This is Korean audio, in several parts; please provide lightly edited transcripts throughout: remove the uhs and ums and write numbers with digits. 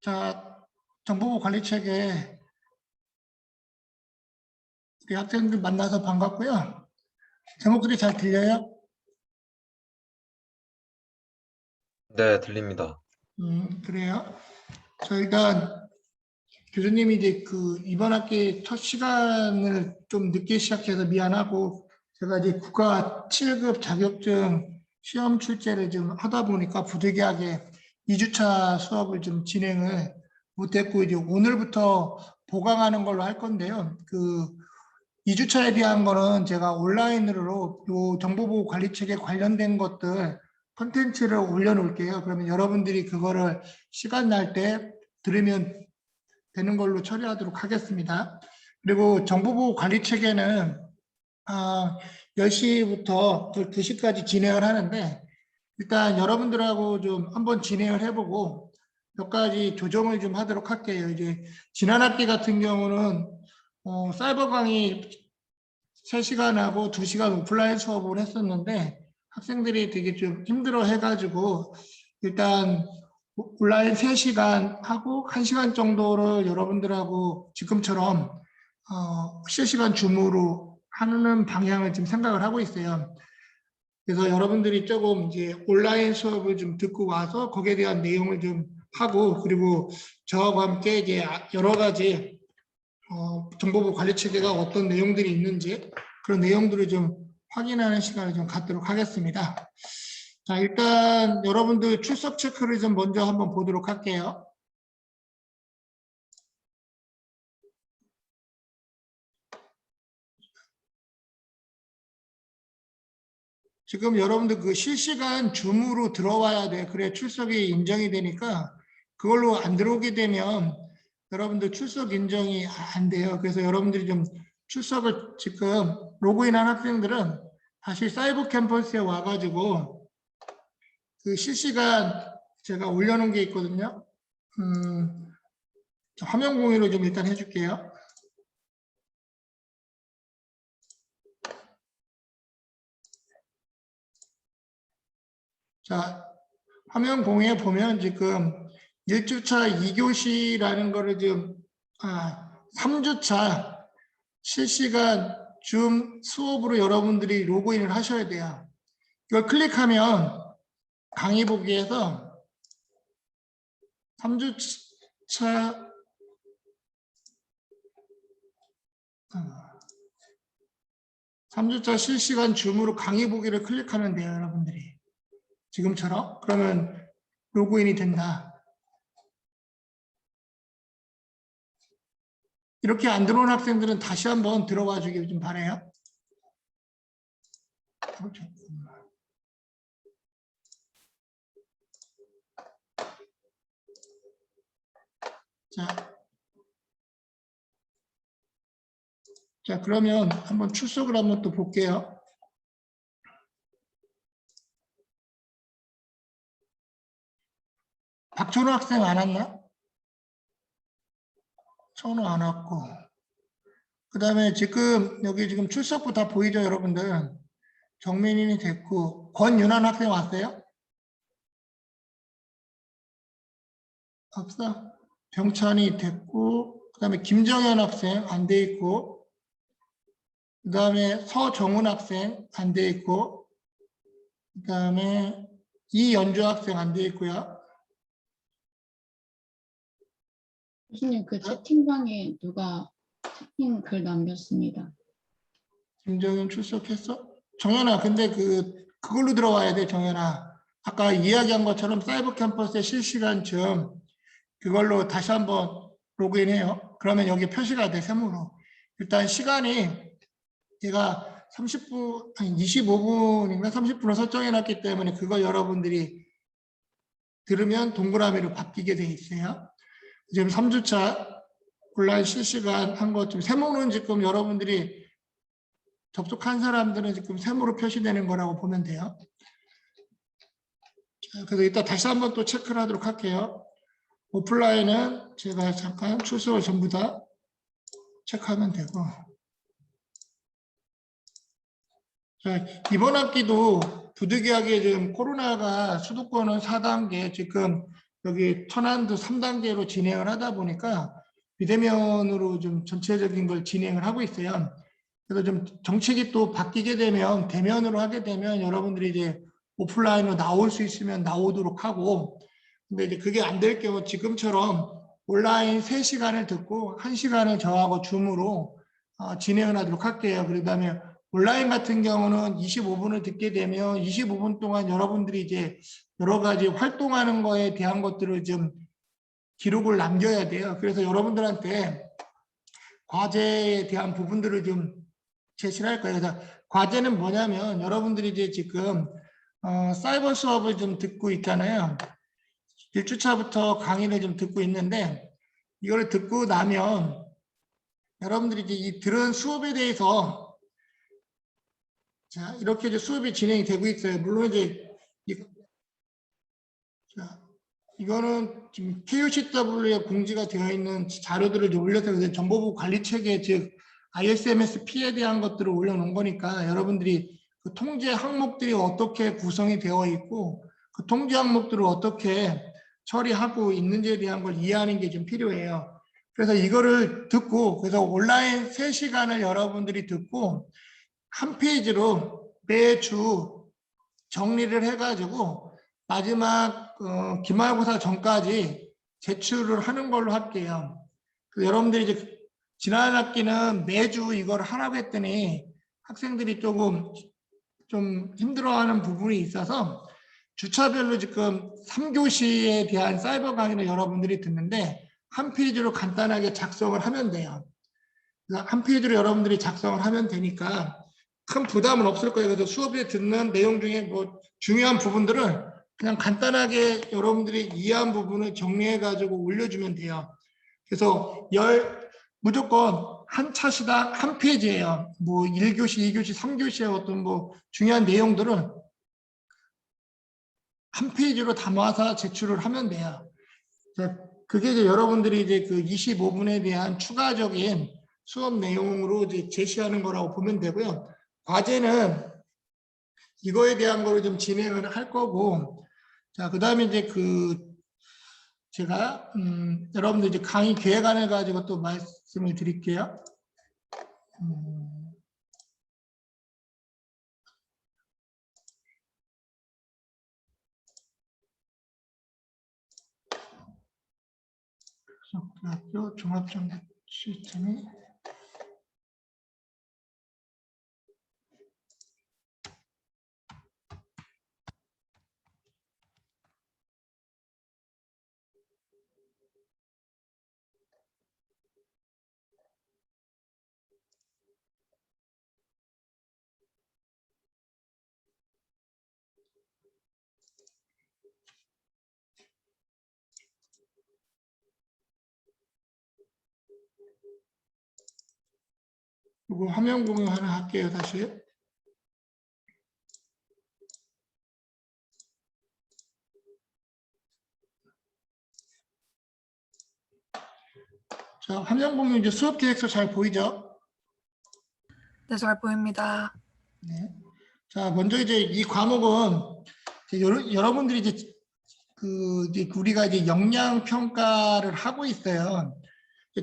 자, 정보부 관리체계 우리 학생들 만나서 반갑고요. 제 목소리 잘 들려요? 네, 들립니다. 그래요. 저 일단 교수님이 이제 이번 학기 첫 시간을 좀 늦게 시작해서 미안하고 제가 이제 국가 7급 자격증 시험 출제를 좀 하다 보니까 부득이하게 2주차 수업을 좀 진행을 못했고 이제 오늘부터 보강하는 걸로 할 건데요. 2주차에 대한 거는 제가 온라인으로 요 정보보호 관리책에 관련된 것들 컨텐츠를 올려놓을게요. 그러면 여러분들이 그거를 시간 날 때 들으면 되는 걸로 처리하도록 하겠습니다. 그리고 정보보호 관리체계는 10시부터 2시까지 진행을 하는데 일단 여러분들하고 좀 한번 진행을 해보고 몇 가지 조정을 좀 하도록 할게요. 이제 지난 학기 같은 경우는 사이버 강의 3시간하고 2시간 오프라인 수업을 했었는데 학생들이 되게 좀 힘들어 해가지고 일단 온라인 3시간 하고 1시간 정도를 여러분들하고 지금처럼 실시간 줌으로 하는 방향을 지금 생각을 하고 있어요. 그래서 여러분들이 조금 이제 온라인 수업을 좀 듣고 와서 거기에 대한 내용을 좀 하고 그리고 저하고 함께 이제 여러 가지 정보부 관리 체계가 어떤 내용들이 있는지 그런 내용들을 좀 확인하는 시간을 좀 갖도록 하겠습니다. 자, 일단 여러분들 출석 체크를 좀 먼저 한번 보도록 할게요. 지금 여러분들 실시간 줌으로 들어와야 돼. 그래 출석이 인정이 되니까 그걸로 안 들어오게 되면 여러분들 출석 인정이 안 돼요. 그래서 여러분들이 좀 출석을 지금 로그인한 학생들은 다시 사이버 캠퍼스에 와가지고 실시간 제가 올려놓은 게 있거든요. 화면 공유를 좀 일단 해줄게요. 자, 화면 공유에 보면 지금 1주차 2교시라는 거를 지금 3주차 실시간 줌 수업으로 여러분들이 로그인을 하셔야 돼요. 이걸 클릭하면 강의 보기에서 3주차 3주차 실시간 줌으로 강의 보기를 클릭하면 돼요, 여러분들이. 지금처럼. 그러면 로그인이 된다. 이렇게 안 들어온 학생들은 다시 한번 들어와 주길 좀 바라요. 자, 그러면 한번 출석을 한번 또 볼게요. 박천호 학생 안 왔나? 천호 안 왔고. 그 다음에 지금 여기 지금 출석부 다 보이죠, 여러분들? 정민인이 됐고, 권윤환 학생 왔어요? 없어? 병찬이 됐고, 그 다음에 김정현 학생 안 돼 있고, 그 다음에 서정훈 학생 안 돼 있고, 그 다음에 이연주 학생 안 돼 있고요. 교수님, 그 채팅방에 누가 채팅 글 남겼습니다. 김정현 출석했어? 정현아, 근데 그걸로 들어와야 돼, 정현아. 아까 이야기한 것처럼 사이버 캠퍼스의 실시간 점 그걸로 다시 한번 로그인해요. 그러면 여기 표시가 돼, 세모로. 일단 시간이 제가 30분, 아니 25분인가 30분을 설정해놨기 때문에 그거 여러분들이 들으면 동그라미로 바뀌게 돼 있어요. 지금 3주차 온라인 실시간 한 것 좀 세모는 지금 여러분들이 접속한 사람들은 지금 세모로 표시되는 거라고 보면 돼요. 자, 그래서 이따 다시 한번 또 체크를 하도록 할게요. 오프라인은 제가 잠깐 출석을 전부 다 체크하면 되고. 자, 이번 학기도 부득이하게 지금 코로나가 수도권은 4단계 지금 여기 천안도 3단계로 진행을 하다 보니까 비대면으로 좀 전체적인 걸 진행을 하고 있어요. 그래서 좀 정책이 또 바뀌게 되면 대면으로 하게 되면 여러분들이 이제 오프라인으로 나올 수 있으면 나오도록 하고, 근데 이제 그게 안 될 경우 지금처럼 온라인 3시간을 듣고 1시간을 저하고 줌으로 진행을 하도록 할게요. 그다음에 온라인 같은 경우는 25분을 듣게 되면 25분 동안 여러분들이 이제 여러 가지 활동하는 거에 대한 것들을 좀 기록을 남겨야 돼요. 그래서 여러분들한테 과제에 대한 부분들을 좀 제시를 할 거예요. 그래서 과제는 뭐냐면 여러분들이 이제 지금 사이버 수업을 좀 듣고 있잖아요. 1주차부터 강의를 좀 듣고 있는데, 이걸 듣고 나면 여러분들이 이제 이 들은 수업에 대해서 자, 이렇게 이제 수업이 진행이 되고 있어요. 물론 이제 이거는 지금 KUCW에 공지가 되어 있는 자료들을 올려서 정보부 관리 체계, 즉 ISMS-P에 대한 것들을 올려놓은 거니까 여러분들이 그 통제 항목들이 어떻게 구성이 되어 있고 그 통제 항목들을 어떻게 처리하고 있는지에 대한 걸 이해하는 게 좀 필요해요. 그래서 이거를 듣고, 그래서 온라인 3시간을 여러분들이 듣고 한 페이지로 매주 정리를 해가지고 마지막 기말고사 전까지 제출을 하는 걸로 할게요. 여러분들이 이제 지난 학기는 매주 이걸 하라고 했더니 학생들이 조금 좀 힘들어하는 부분이 있어서 주차별로 지금 3교시에 대한 사이버 강의를 여러분들이 듣는데 한 페이지로 간단하게 작성을 하면 돼요. 한 페이지로 여러분들이 작성을 하면 되니까 큰 부담은 없을 거예요. 그래서 수업에 듣는 내용 중에 뭐 중요한 부분들을 그냥 간단하게 여러분들이 이해한 부분을 정리해가지고 올려주면 돼요. 그래서 무조건 한 차시당 한 페이지예요. 뭐 1교시, 2교시, 3교시의 어떤 뭐 중요한 내용들은 한 페이지로 담아서 제출을 하면 돼요. 그게 이제 여러분들이 이제 그 25분에 대한 추가적인 수업 내용으로 이제 제시하는 거라고 보면 되고요. 과제는 이거에 대한 거를 좀 진행을 할 거고, 자, 그 다음에 이제 제가, 여러분들 이제 강의 계획안을 가지고 또 말씀을 드릴게요. 학교 종합정보 시스템이 이거 화면 공유 하나 할게요, 다시. 자, 화면 공유 이제 수업 계획서 잘 보이죠? 네, 잘 보입니다. 네. 자, 먼저 이제 이 과목은 이제 여러분들이 이제 이제 우리가 이제 역량 평가를 하고 있어요.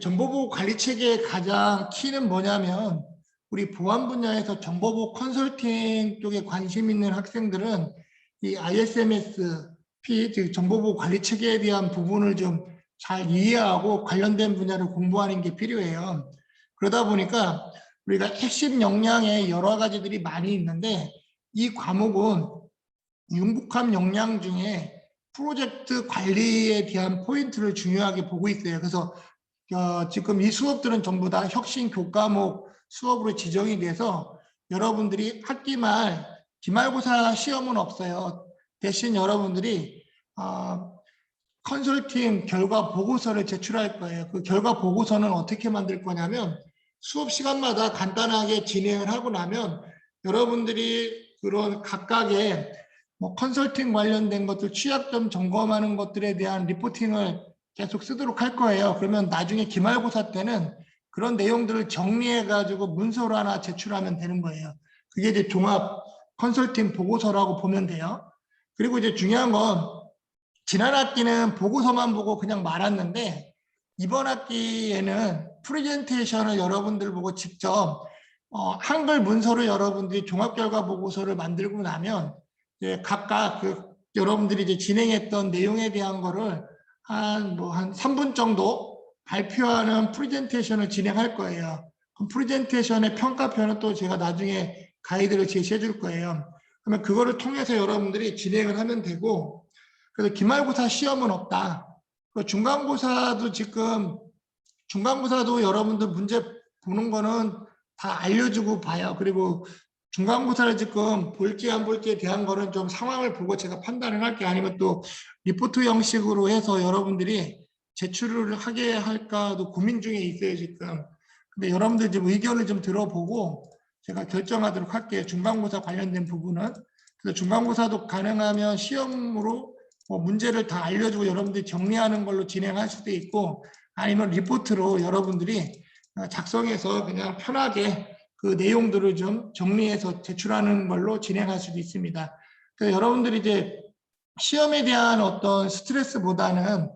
정보보호 관리 체계의 가장 키는 뭐냐면 우리 보안 분야에서 정보보호 컨설팅 쪽에 관심 있는 학생들은 이 ISMS-P, 즉 정보보호 관리 체계에 대한 부분을 좀 잘 이해하고 관련된 분야를 공부하는 게 필요해요. 그러다 보니까 우리가 핵심 역량에 여러 가지들이 많이 있는데 이 과목은 융복합 역량 중에 프로젝트 관리에 대한 포인트를 중요하게 보고 있어요. 그래서 지금 이 수업들은 전부 다 혁신 교과목 수업으로 지정이 돼서 여러분들이 학기 말 기말고사 시험은 없어요. 대신 여러분들이 컨설팅 결과 보고서를 제출할 거예요. 그 결과 보고서는 어떻게 만들 거냐면 수업 시간마다 간단하게 진행을 하고 나면 여러분들이 그런 각각의 뭐 컨설팅 관련된 것들 취약점 점검하는 것들에 대한 리포팅을 계속 쓰도록 할 거예요. 그러면 나중에 기말고사 때는 그런 내용들을 정리해 가지고 문서로 하나 제출하면 되는 거예요. 그게 이제 종합 컨설팅 보고서라고 보면 돼요. 그리고 이제 중요한 건 지난 학기는 보고서만 보고 그냥 말았는데 이번 학기에는 프레젠테이션을 여러분들 보고 직접 한글 문서로 여러분들이 종합결과 보고서를 만들고 나면 이제 각각 여러분들이 이제 진행했던 내용에 대한 거를 한 3분 정도 발표하는 프레젠테이션을 진행할 거예요. 그럼 프레젠테이션의 평가표는 또 제가 나중에 가이드를 제시해 줄 거예요. 그러면 그거를 통해서 여러분들이 진행을 하면 되고, 그래서 기말고사 시험은 없다. 중간고사도 중간고사도 여러분들 문제 보는 거는 다 알려주고 봐요. 그리고 중간고사를 지금 볼지 안 볼지에 대한 거는 좀 상황을 보고 제가 판단을 할게요. 아니면 또 리포트 형식으로 해서 여러분들이 제출을 하게 할까도 고민 중에 있어요, 지금. 근데 여러분들 지금 의견을 좀 들어보고 제가 결정하도록 할게요. 중간고사 관련된 부분은. 그래서 중간고사도 가능하면 시험으로 문제를 다 알려주고 여러분들이 정리하는 걸로 진행할 수도 있고, 아니면 리포트로 여러분들이 작성해서 그냥 편하게 그 내용들을 좀 정리해서 제출하는 걸로 진행할 수도 있습니다. 그래서 여러분들이 이제 시험에 대한 어떤 스트레스보다는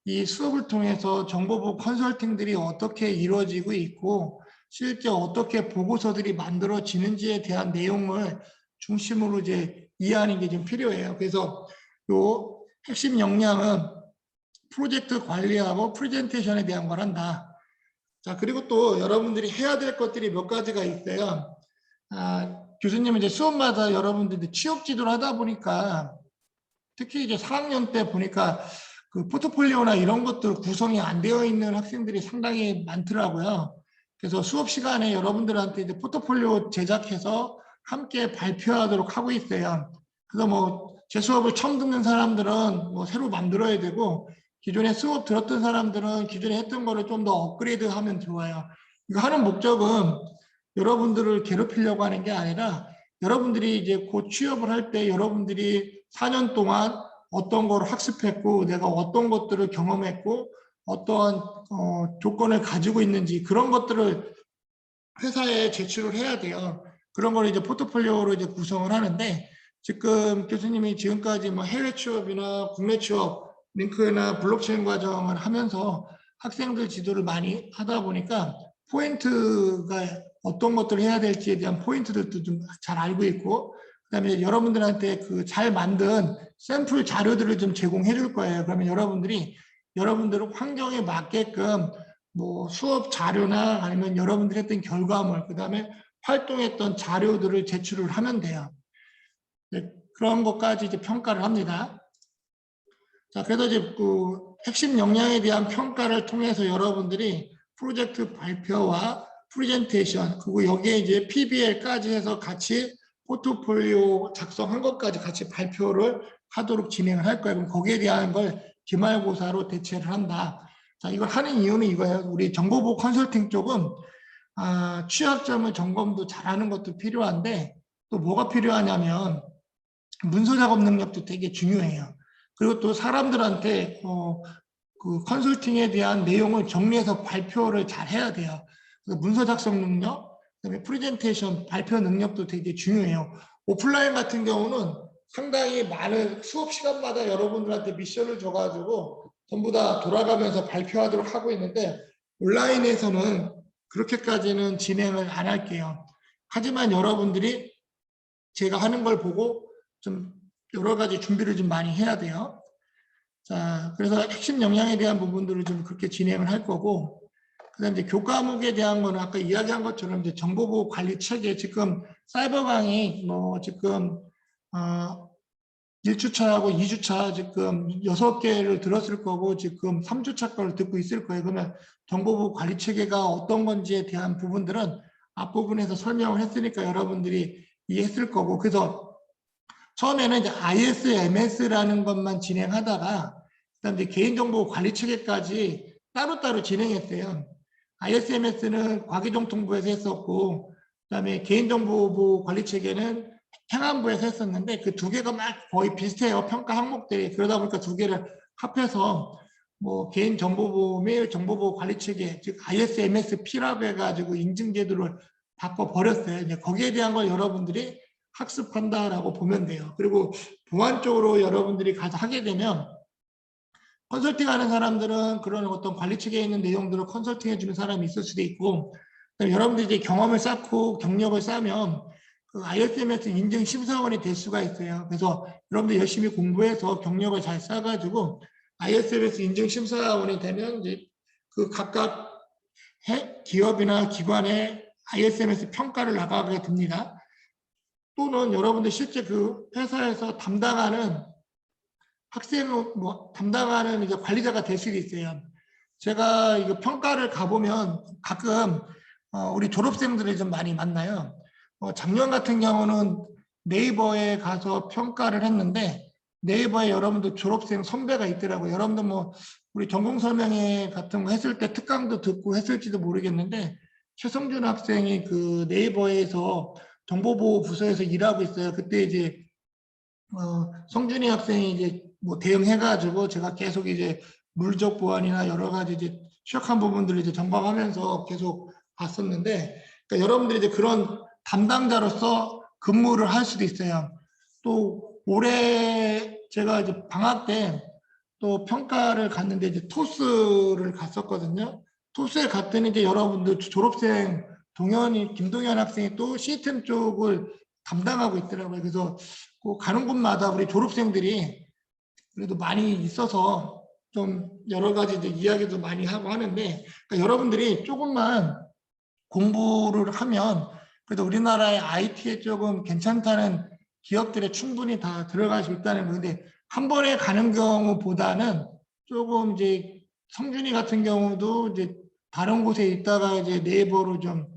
이 수업을 통해서 정보부 컨설팅들이 어떻게 이루어지고 있고 실제 어떻게 보고서들이 만들어지는지에 대한 내용을 중심으로 이제 이해하는 게 좀 필요해요. 그래서 요 핵심 역량은 프로젝트 관리하고 프레젠테이션에 대한 걸 한다. 자, 그리고 또 여러분들이 해야 될 것들이 몇 가지가 있어요. 교수님은 이제 수업마다 여러분들이 취업 지도를 하다 보니까 특히 이제 4학년 때 보니까 그 포트폴리오나 이런 것들 구성이 안 되어 있는 학생들이 상당히 많더라고요. 그래서 수업 시간에 여러분들한테 이제 포트폴리오 제작해서 함께 발표하도록 하고 있어요. 그래서 뭐 제 수업을 처음 듣는 사람들은 뭐 새로 만들어야 되고, 기존에 수업 들었던 사람들은 기존에 했던 거를 좀 더 업그레이드 하면 좋아요. 이거 하는 목적은 여러분들을 괴롭히려고 하는 게 아니라 여러분들이 이제 곧 취업을 할 때 여러분들이 4년 동안 어떤 걸 학습했고 내가 어떤 것들을 경험했고 어떠한 조건을 가지고 있는지 그런 것들을 회사에 제출을 해야 돼요. 그런 걸 이제 포트폴리오로 이제 구성을 하는데, 지금 교수님이 지금까지 뭐 해외 취업이나 국내 취업 링크나 블록체인 과정을 하면서 학생들 지도를 많이 하다 보니까 포인트가 어떤 것들을 해야 될지에 대한 포인트들도 좀 잘 알고 있고, 그다음에 여러분들한테 그 잘 만든 샘플 자료들을 좀 제공해 줄 거예요. 그러면 여러분들은 환경에 맞게끔 뭐 수업 자료나 아니면 여러분들이 했던 결과물, 그다음에 활동했던 자료들을 제출을 하면 돼요. 네, 그런 것까지 이제 평가를 합니다. 자, 그래서 이제 그 핵심 역량에 대한 평가를 통해서 여러분들이 프로젝트 발표와 프레젠테이션, 그리고 여기에 이제 PBL까지 해서 같이 포트폴리오 작성한 것까지 같이 발표를 하도록 진행을 할 거예요. 그럼 거기에 대한 걸 기말고사로 대체를 한다. 자, 이걸 하는 이유는 이거예요. 우리 정보부 컨설팅 쪽은 취약점을 점검도 잘하는 것도 필요한데, 또 뭐가 필요하냐면 문서 작업 능력도 되게 중요해요. 그리고 또 사람들한테 그 컨설팅에 대한 내용을 정리해서 발표를 잘 해야 돼요. 그래서 문서 작성 능력, 그다음에 프레젠테이션 발표 능력도 되게 중요해요. 오프라인 같은 경우는 상당히 많은 수업 시간마다 여러분들한테 미션을 줘가지고 전부 다 돌아가면서 발표하도록 하고 있는데, 온라인에서는 그렇게까지는 진행을 안 할게요. 하지만 여러분들이 제가 하는 걸 보고 좀 여러 가지 준비를 좀 많이 해야 돼요. 자, 그래서 핵심 역량에 대한 부분들을 좀 그렇게 진행을 할 거고, 그다음에 이제 교과목에 대한 거는 아까 이야기한 것처럼 이제 정보보호 관리 체계, 지금 사이버 강의 뭐 지금 1주차하고 2주차 지금 6개를 들었을 거고 지금 3주차 걸 듣고 있을 거예요. 그러면 정보보호 관리 체계가 어떤 건지에 대한 부분들은 앞부분에서 설명을 했으니까 여러분들이 이해했을 거고, 그래서 처음에는 이제 ISMS라는 것만 진행하다가 그다음에 개인정보 관리 체계까지 따로따로 진행했어요. ISMS는 과기정통부에서 했었고, 그다음에 개인정보 관리 체계는 행안부에서 했었는데 그 두 개가 막 거의 비슷해요. 평가 항목들이. 그러다 보니까 두 개를 합해서 뭐 개인정보보호 및 정보보호 관리 체계, 즉 ISMSP라고 해가지고 인증제도를 바꿔 버렸어요. 이제 거기에 대한 걸 여러분들이 학습한다라고 보면 돼요. 그리고 보안 쪽으로 여러분들이 가서 하게 되면 컨설팅하는 사람들은 그런 어떤 관리 측에 있는 내용들을 컨설팅해주는 사람이 있을 수도 있고, 그다음에 여러분들이 이제 경험을 쌓고 경력을 쌓으면 그 ISMS 인증 심사원이 될 수가 있어요. 그래서 여러분들 열심히 공부해서 경력을 잘 쌓아가지고 ISMS 인증 심사원이 되면 이제 그 각각 기업이나 기관의 ISMS 평가를 나가게 됩니다. 또는 여러분들 실제 그 회사에서 담당하는 담당하는 이제 관리자가 될 수도 있어요. 제가 이거 평가를 가보면 가끔 우리 졸업생들을 좀 많이 만나요. 작년 같은 경우는 네이버에 가서 평가를 했는데 네이버에 여러분들 졸업생 선배가 있더라고요. 여러분들 뭐 우리 전공 설명회 같은 거 했을 때 특강도 듣고 했을지도 모르겠는데 최성준 학생이 그 네이버에서 정보보호 부서에서 일하고 있어요. 그때 이제 성준이 학생이 이제 뭐 대응해가지고 제가 계속 이제 물적 보안이나 여러 가지 이제 취약한 부분들을 이제 점검하면서 계속 봤었는데, 그러니까 여러분들이 이제 그런 담당자로서 근무를 할 수도 있어요. 또 올해 제가 이제 방학 때 또 평가를 갔는데 이제 토스를 갔었거든요. 토스에 갔더니 이제 여러분들 졸업생 김동현 학생이 또 시스템 쪽을 담당하고 있더라고요. 그래서 그 가는 곳마다 우리 졸업생들이 그래도 많이 있어서 좀 여러 가지 이제 이야기도 많이 하고 하는데, 그러니까 여러분들이 조금만 공부를 하면 그래도 우리나라의 IT에 조금 괜찮다는 기업들에 충분히 다 들어갈 수 있다는 건데, 한 번에 가는 경우보다는 조금 이제 성준이 같은 경우도 이제 다른 곳에 있다가 이제 네이버로 좀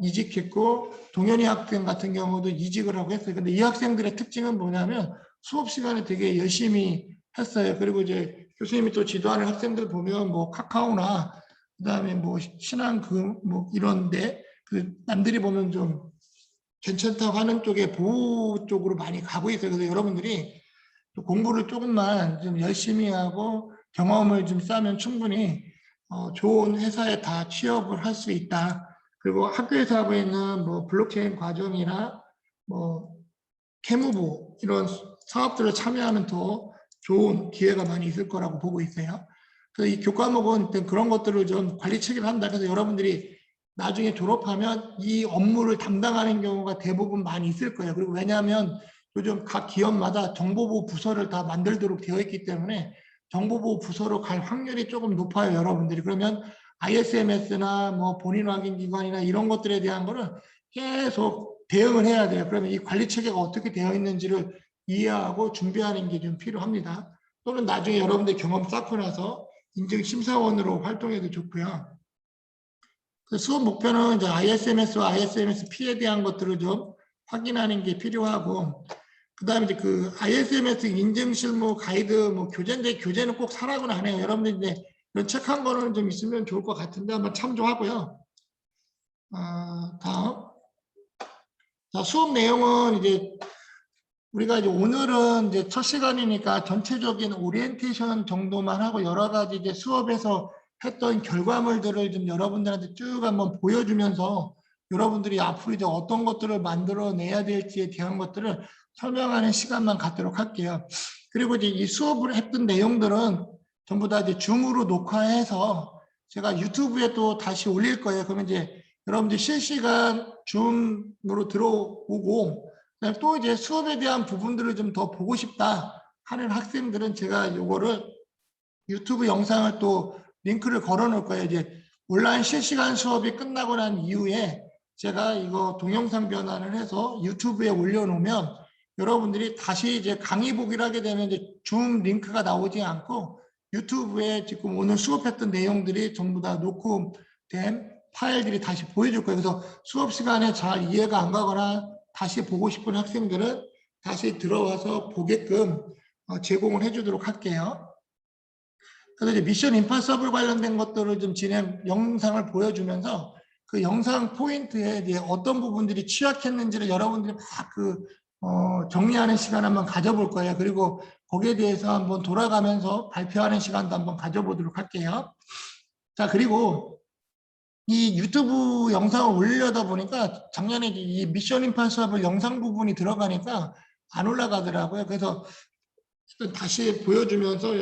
이직했고, 동현이 학생 같은 경우도 이직을 하고 했어요. 근데 이 학생들의 특징은 뭐냐면 수업 시간에 되게 열심히 했어요. 그리고 이제 교수님이 또 지도하는 학생들 보면 뭐 카카오나 그다음에 뭐 신한 뭐 이런데 그 남들이 보면 좀 괜찮다고 하는 쪽에 보호 쪽으로 많이 가고 있어요. 그래서 여러분들이 또 공부를 조금만 좀 열심히 하고 경험을 좀 쌓으면 충분히 좋은 회사에 다 취업을 할 수 있다. 그리고 학교에서 하고 있는 뭐 블록체인 과정이나 뭐 캐무부 이런 사업들을 참여하면 더 좋은 기회가 많이 있을 거라고 보고 있어요. 그래서 이 교과목은 일단 그런 것들을 좀 관리 체계를 한다. 그래서 여러분들이 나중에 졸업하면 이 업무를 담당하는 경우가 대부분 많이 있을 거예요. 그리고 왜냐하면 요즘 각 기업마다 정보보호 부서를 다 만들도록 되어 있기 때문에 정보보호 부서로 갈 확률이 조금 높아요, 여러분들이. 그러면 ISMS나 뭐 본인 확인 기관이나 이런 것들에 대한 거는 계속 대응을 해야 돼요. 그러면 이 관리 체계가 어떻게 되어 있는지를 이해하고 준비하는 게 좀 필요합니다. 또는 나중에 여러분들 경험 쌓고 나서 인증 심사원으로 활동해도 좋고요. 그 수업 목표는 이제 ISMS와 ISMS-P에 대한 것들을 좀 확인하는 게 필요하고, 그 다음에 이제 그 ISMS 인증 실무 가이드 뭐 교재인데 교재는 꼭 사라고는 안 해요. 여러분들 이제 이런 책 한 권은 좀 있으면 좋을 것 같은데 한번 참조하고요. 다음. 자, 수업 내용은 이제 우리가 이제 오늘은 이제 첫 시간이니까 전체적인 오리엔테이션 정도만 하고 여러 가지 이제 수업에서 했던 결과물들을 좀 여러분들한테 쭉 한번 보여주면서 여러분들이 앞으로 이제 어떤 것들을 만들어내야 될지에 대한 것들을 설명하는 시간만 갖도록 할게요. 그리고 이제 이 수업을 했던 내용들은 전부 다 이제 줌으로 녹화해서 제가 유튜브에 또 다시 올릴 거예요. 그러면 이제 여러분들 실시간 줌으로 들어오고, 또 이제 수업에 대한 부분들을 좀 더 보고 싶다 하는 학생들은 제가 요거를 유튜브 영상을 또 링크를 걸어 놓을 거예요. 이제 온라인 실시간 수업이 끝나고 난 이후에 제가 이거 동영상 변환을 해서 유튜브에 올려놓으면 여러분들이 다시 이제 강의 보기를 하게 되면 이제 줌 링크가 나오지 않고 유튜브에 지금 오늘 수업했던 내용들이 전부 다 녹음된 파일들이 다시 보여줄 거예요. 그래서 수업 시간에 잘 이해가 안 가거나 다시 보고 싶은 학생들은 다시 들어와서 보게끔 제공을 해주도록 할게요. 그래서 이제 미션 임파서블 관련된 것들을 좀 영상을 보여주면서 그 영상 포인트에 이제 어떤 부분들이 취약했는지를 여러분들이 막 정리하는 시간 한번 가져볼 거예요. 그리고 거기에 대해서 한번 돌아가면서 발표하는 시간도 한번 가져보도록 할게요. 자, 그리고 이 유튜브 영상을 올리려다 보니까 작년에 이 미션 임파서블 영상 부분이 들어가니까 안 올라가더라고요. 그래서 다시 보여주면서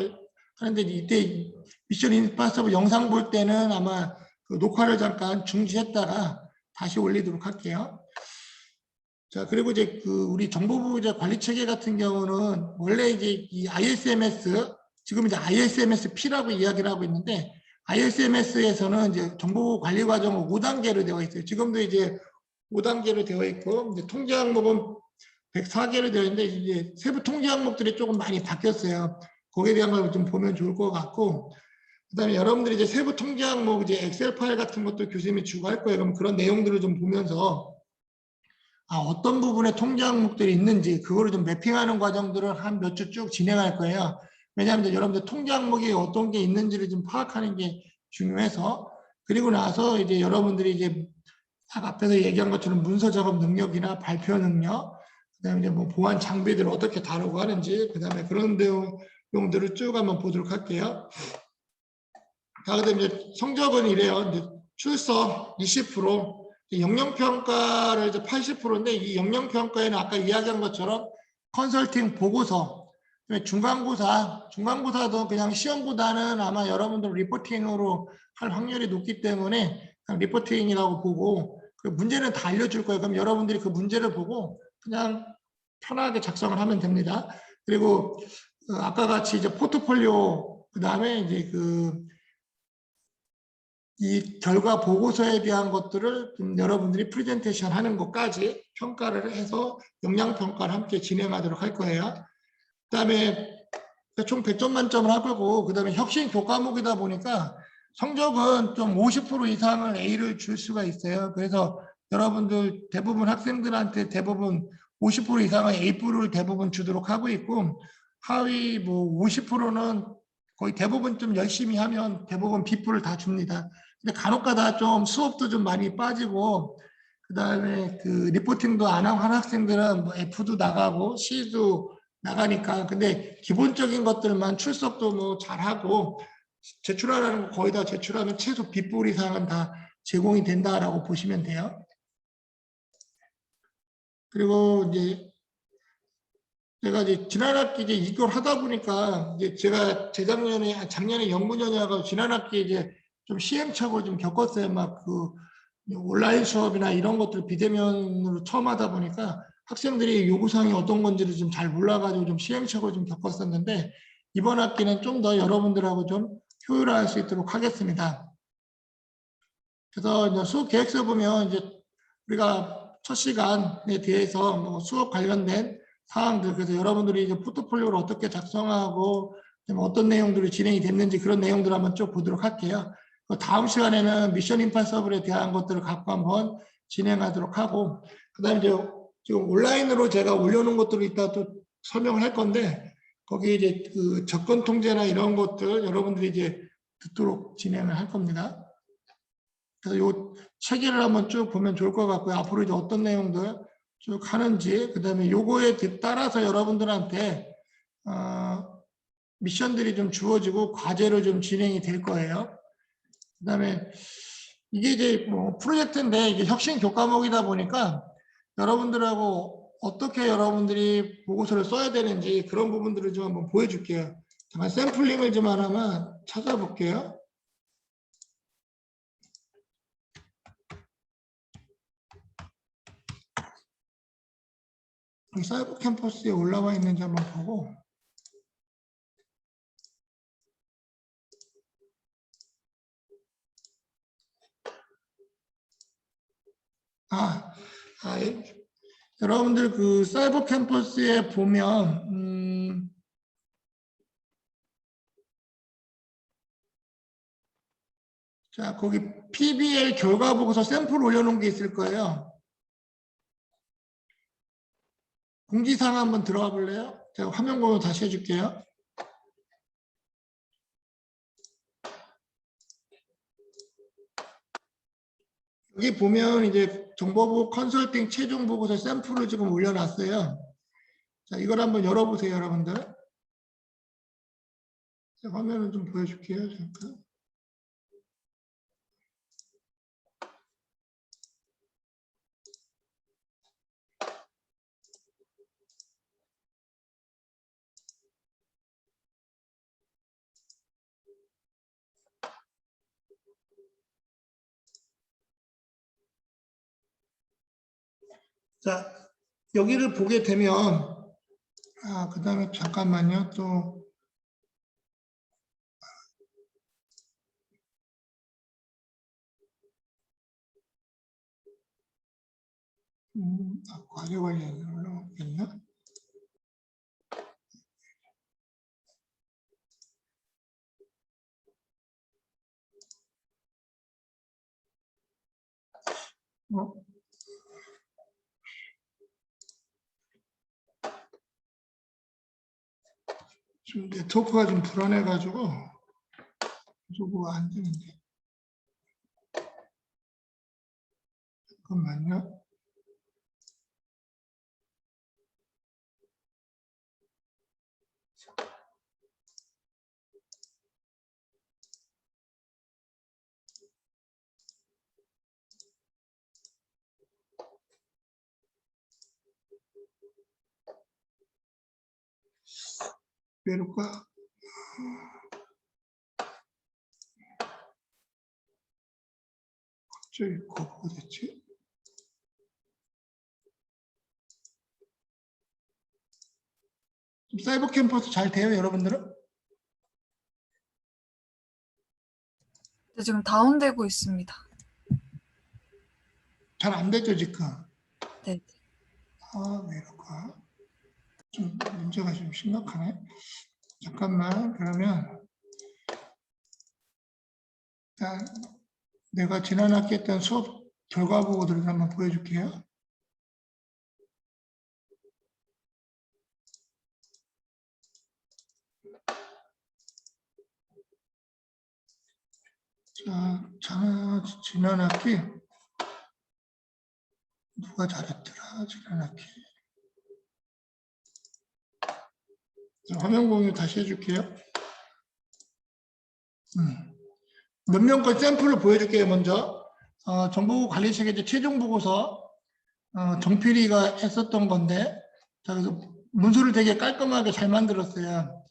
하는데 이때 미션 임파서블 영상 볼 때는 아마 그 녹화를 잠깐 중지했다가 다시 올리도록 할게요. 자, 그리고 이제 그 우리 정보부 이제 관리 체계 같은 경우는 원래 이제 이 ISMS, 지금 이제 ISMS-P라고 이야기를 하고 있는데, ISMS에서는 이제 정보부 관리 과정은 5단계로 되어 있어요. 지금도 이제 5단계로 되어 있고, 이제 통제 항목은 104개로 되어 있는데, 이제 세부 통제 항목들이 조금 많이 바뀌었어요. 거기에 대한 걸 좀 보면 좋을 것 같고, 그다음에 여러분들이 이제 세부 통제 항목, 이제 엑셀 파일 같은 것도 교수님이 주고 할 거예요. 그럼 그런 내용들을 좀 보면서 어떤 부분에 통제 항목들이 있는지 그거를 좀 매핑하는 과정들을 한 몇 주 쭉 진행할 거예요. 왜냐하면 여러분들 통제 항목이 어떤 게 있는지를 좀 파악하는 게 중요해서, 그리고 나서 이제 여러분들이 이제 아까 앞에서 얘기한 것처럼 문서 작업 능력이나 발표 능력, 그다음에 이제 뭐 보안 장비들을 어떻게 다루고 하는지, 그다음에 그런 내용들을 쭉 한번 보도록 할게요. 자, 그다음에 이제 성적은 이래요. 이제 출석 20%, 영역평가를 이제 80%인데, 이 영역평가에는 아까 이야기한 것처럼 컨설팅 보고서, 중간고사도 그냥 시험보다는 아마 여러분들 리포팅으로 할 확률이 높기 때문에 그냥 리포팅이라고 보고, 그 문제는 다 알려줄 거예요. 그럼 여러분들이 그 문제를 보고 그냥 편하게 작성을 하면 됩니다. 그리고 아까 같이 이제 포트폴리오, 그 다음에 이제 이 결과 보고서에 대한 것들을 좀 여러분들이 프레젠테이션 하는 것까지 평가를 해서 역량평가를 함께 진행하도록 할 거예요. 그 다음에 총 100점 만점을 하고, 그 다음에 혁신 교과목이다 보니까 성적은 좀 50% 이상을 A를 줄 수가 있어요. 그래서 여러분들 대부분 학생들한테 대부분 50% 이상의 A를 대부분 주도록 하고 있고, 하위 뭐 50%는 거의 대부분 좀 열심히 하면 대부분 B를 다 줍니다. 근데 간혹가다 좀 수업도 좀 많이 빠지고, 그 다음에 그 리포팅도 안 하고 한 학생들은 뭐 F도 나가고 C도 나가니까, 근데 기본적인 것들만 출석도 뭐 잘하고 제출하라는 거 거의 다 제출하면 최소 B뿔 이상은 다 제공이 된다라고 보시면 돼요. 그리고 이제 제가 이제 지난 학기 이제 이걸 하다 보니까 이제 제가 작년에 영문연회하고 지난 학기 이제 좀 시행착오를 좀 겪었어요. 막 그 온라인 수업이나 이런 것들 비대면으로 처음 하다 보니까 학생들이 요구사항이 어떤 건지를 좀 잘 몰라가지고 좀 시행착오를 좀 겪었었는데, 이번 학기는 좀 더 여러분들하고 좀 효율화할 수 있도록 하겠습니다. 그래서 이제 수업 계획서 보면 이제 우리가 첫 시간에 대해서 뭐 수업 관련된 사항들, 그래서 여러분들이 이제 포트폴리오를 어떻게 작성하고 어떤 내용들이 진행이 됐는지 그런 내용들을 한번 쭉 보도록 할게요. 다음 시간에는 미션 임파서블에 대한 것들을 갖고 한번 진행하도록 하고, 그다음에 이제 지금 온라인으로 제가 올려놓은 것들을 이따 또 설명을 할 건데, 거기 이제 그 접근 통제나 이런 것들 여러분들이 이제 듣도록 진행을 할 겁니다. 그래서 요 체계를 한번 쭉 보면 좋을 것 같고요. 앞으로 이제 어떤 내용들 쭉 하는지, 그다음에 요거에 따라서 여러분들한테 미션들이 좀 주어지고 과제로 좀 진행이 될 거예요. 그다음에 이게 이제 뭐 프로젝트인데 이게 혁신 교과목이다 보니까 여러분들하고 어떻게 여러분들이 보고서를 써야 되는지 그런 부분들을 좀 한번 보여줄게요. 잠깐 샘플링을 좀 하나만 찾아볼게요. 사이버 캠퍼스에 올라와 있는지 한번 보고, 여러분들 그 사이버 캠퍼스에 보면 자, 거기 PBL 결과 보고서 샘플 올려놓은 게 있을 거예요. 공지사항 한번 들어가 볼래요? 제가 화면 공유 다시 해줄게요. 여기 보면 이제 정보부 컨설팅 최종 보고서 샘플을 지금 올려놨어요. 자, 이걸 한번 열어보세요, 여러분들. 자, 화면을 좀 보여줄게요. 잠깐. 자, 여기를 보게 되면, 그 다음에 잠깐만요. 또, 과제 관련이 올라오겠나? 지금 네트워크가 좀 불안해가지고, 저거 안 되는데. 잠깐만요. 외로가 갑자기 거부가 됐지? 사이버 캠퍼스 잘 돼요, 여러분들은? 네, 지금 다운되고 있습니다. 잘 안 되죠, 지금? 네. 외로가 좀 문제가 좀 심각하네. 잠깐만, 그러면 일단 내가 지난 학기 했던 수업 결과 보고들을 한번 보여줄게요. 자, 지난 학기 누가 잘했더라, 지난 학기. 자, 화면 공유 다시 해줄게요. 몇 명 거 샘플을 보여줄게요, 먼저. 정보고 관리실에 이제 최종 보고서 정필이가 했었던 건데, 자, 그래서 문서를 되게 깔끔하게 잘 만들었어요.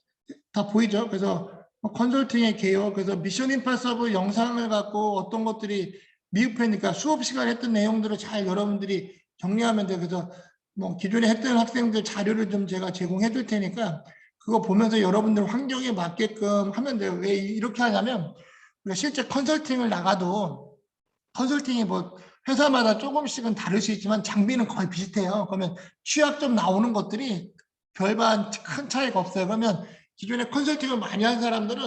다 보이죠? 그래서 컨설팅의 개요. 그래서 미션 임파서블 영상을 갖고 어떤 것들이 미흡하니까 수업 시간에 했던 내용들을 잘 여러분들이 정리하면 돼요. 그래서 뭐 기존에 했던 학생들 자료를 좀 제가 제공해 줄 테니까 그거 보면서 여러분들 환경에 맞게끔 하면 돼요. 왜 이렇게 하냐면 우리가 실제 컨설팅을 나가도 컨설팅이 뭐 회사마다 조금씩은 다를 수 있지만 장비는 거의 비슷해요. 그러면 취약점 나오는 것들이 별반 큰 차이가 없어요. 그러면 기존에 컨설팅을 많이 한 사람들은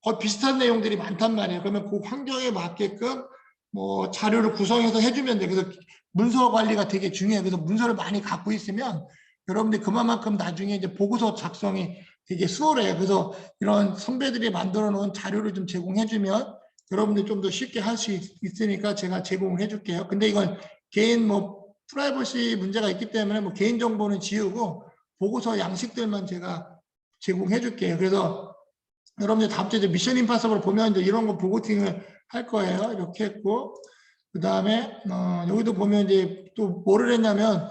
거의 비슷한 내용들이 많단 말이에요. 그러면 그 환경에 맞게끔 뭐 자료를 구성해서 해주면 돼요. 그래서 문서 관리가 되게 중요해요. 그래서 문서를 많이 갖고 있으면 여러분들이 그만큼 나중에 이제 보고서 작성이 되게 수월해요. 그래서 이런 선배들이 만들어 놓은 자료를 좀 제공해주면 여러분들이 좀 더 쉽게 할 수 있으니까 제가 제공을 해줄게요. 근데 이건 개인 뭐 프라이버시 문제가 있기 때문에 뭐 개인 정보는 지우고 보고서 양식들만 제가 제공해 줄게요. 그래서 여러분들 다음 주에 미션 임파서블 보면 이제 이런 거 보고팅을 할 거예요. 이렇게 했고 그 다음에 여기도 보면 이제 또 뭐를 했냐면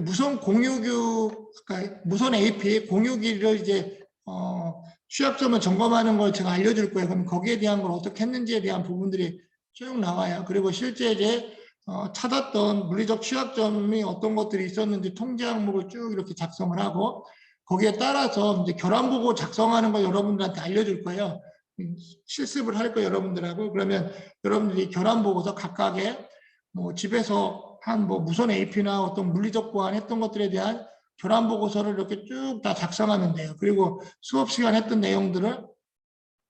무선 공유교 그러니까 무선 AP 공유기를 이제 취약점을 점검하는 걸 제가 알려줄 거예요. 그럼 거기에 대한 걸 어떻게 했는지에 대한 부분들이 쭉 나와요. 그리고 실제 이제 찾았던 물리적 취약점이 어떤 것들이 있었는지 통제 항목을 쭉 이렇게 작성을 하고 거기에 따라서 이제 결함 보고 작성하는 걸 여러분들한테 알려줄 거예요. 실습을 할 거예요, 여러분들하고. 그러면 여러분들이 결함 보고서 각각의 뭐 집에서 한 뭐 무선 AP나 어떤 물리적 보안 했던 것들에 대한 결함 보고서를 이렇게 쭉 다 작성하면 돼요. 그리고 수업 시간 했던 내용들을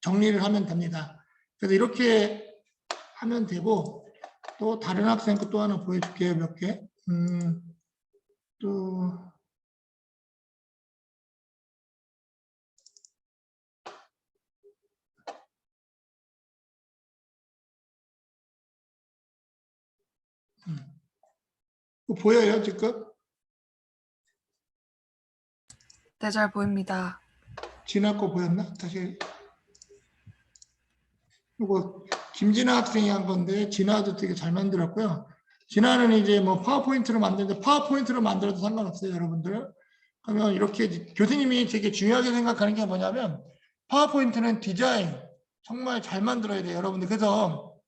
정리를 하면 됩니다. 그래서 이렇게 하면 되고 또 다른 학생 거 또 하나 보여줄게요. 몇 개. 또 보여요 지금? 네, 잘 보입니다. 진아 거 보였나? 다시 이거 김진아 학생이 한 건데 진아도 되게 잘 만들었고요. 진아는 이제 뭐 파워포인트를 만드는데 파워포인트를 만들어도 상관없어요, 여러분들. 그러면 이렇게 교수님이 되게 중요하게 생각하는 게 뭐냐면 파워포인트는 디자인 정말 잘 만들어야 돼요, 여러분들. 그래서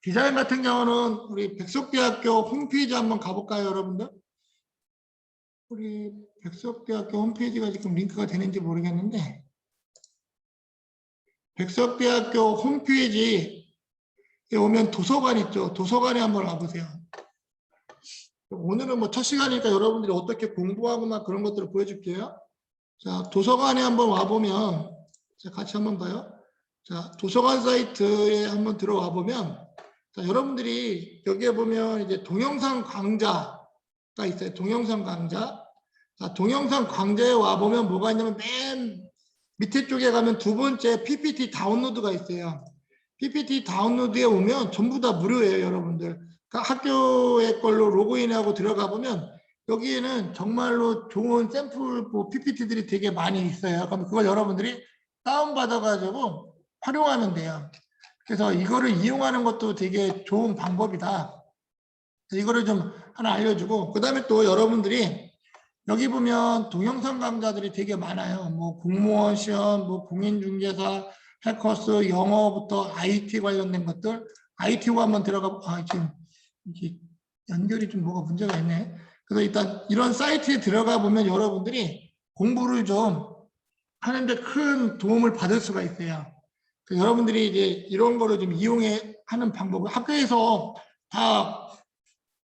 디자인 같은 경우는 우리 백석대학교 홈페이지 한번 가볼까요, 여러분들? 우리 백석대학교 홈페이지가 지금 링크가 되는지 모르겠는데, 백석대학교 홈페이지에 오면 도서관 있죠. 도서관에 한번 와보세요. 오늘은 뭐 첫 시간이니까 여러분들이 어떻게 공부하거나 그런 것들을 보여줄게요. 자, 도서관에 한번 와보면, 자, 같이 한번 봐요. 자, 도서관 사이트에 한번 들어와 보면, 자, 여러분들이 여기에 보면 이제 동영상 강좌가 있어요. 동영상 강좌. 자, 동영상 강좌에 와 보면 뭐가 있냐면 맨 밑에 쪽에 가면 두 번째 PPT 다운로드가 있어요. PPT 다운로드에 오면 전부 다 무료예요, 여러분들. 그러니까 학교의 걸로 로그인하고 들어가 보면 여기에는 정말로 좋은 샘플 PPT들이 되게 많이 있어요. 그럼 그걸 여러분들이 다운받아가지고 활용하면 돼요. 그래서 이거를 이용하는 것도 되게 좋은 방법이다. 이거를 좀 하나 알려주고, 그 다음에 또 여러분들이 여기 보면 동영상 강좌들이 되게 많아요. 뭐 공무원 시험, 뭐 공인중개사, 해커스, 영어부터 IT 관련된 것들, IT고 한번 들어가, 지금 이게 연결이 좀 뭐가 문제가 있네. 그래서 일단 이런 사이트에 들어가 보면 여러분들이 공부를 좀 하는데 큰 도움을 받을 수가 있어요. 여러분들이 이제 이런 거를 좀 이용해 하는 방법을 학교에서 다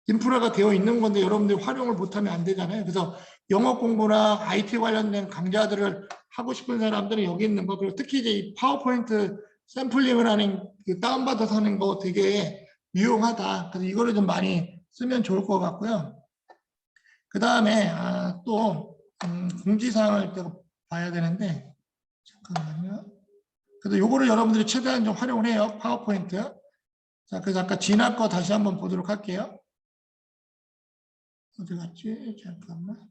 인프라가 되어 있는 건데 여러분들이 활용을 못하면 안 되잖아요. 그래서 영어 공부나 IT 관련된 강좌들을 하고 싶은 사람들은 여기 있는 거, 그리고 특히 이제 이 파워포인트 샘플링을 하는 다운받아서 하는 거 되게 유용하다. 그래서 이거를 좀 많이 쓰면 좋을 것 같고요. 그 다음에 또 공지사항을 또 봐야 되는데, 잠깐만요. 그래서 요거를 여러분들이 최대한 좀 활용을 해요. 파워포인트. 자, 그래서 아까 진학 거 다시 한번 보도록 할게요. 어디 갔지? 잠깐만.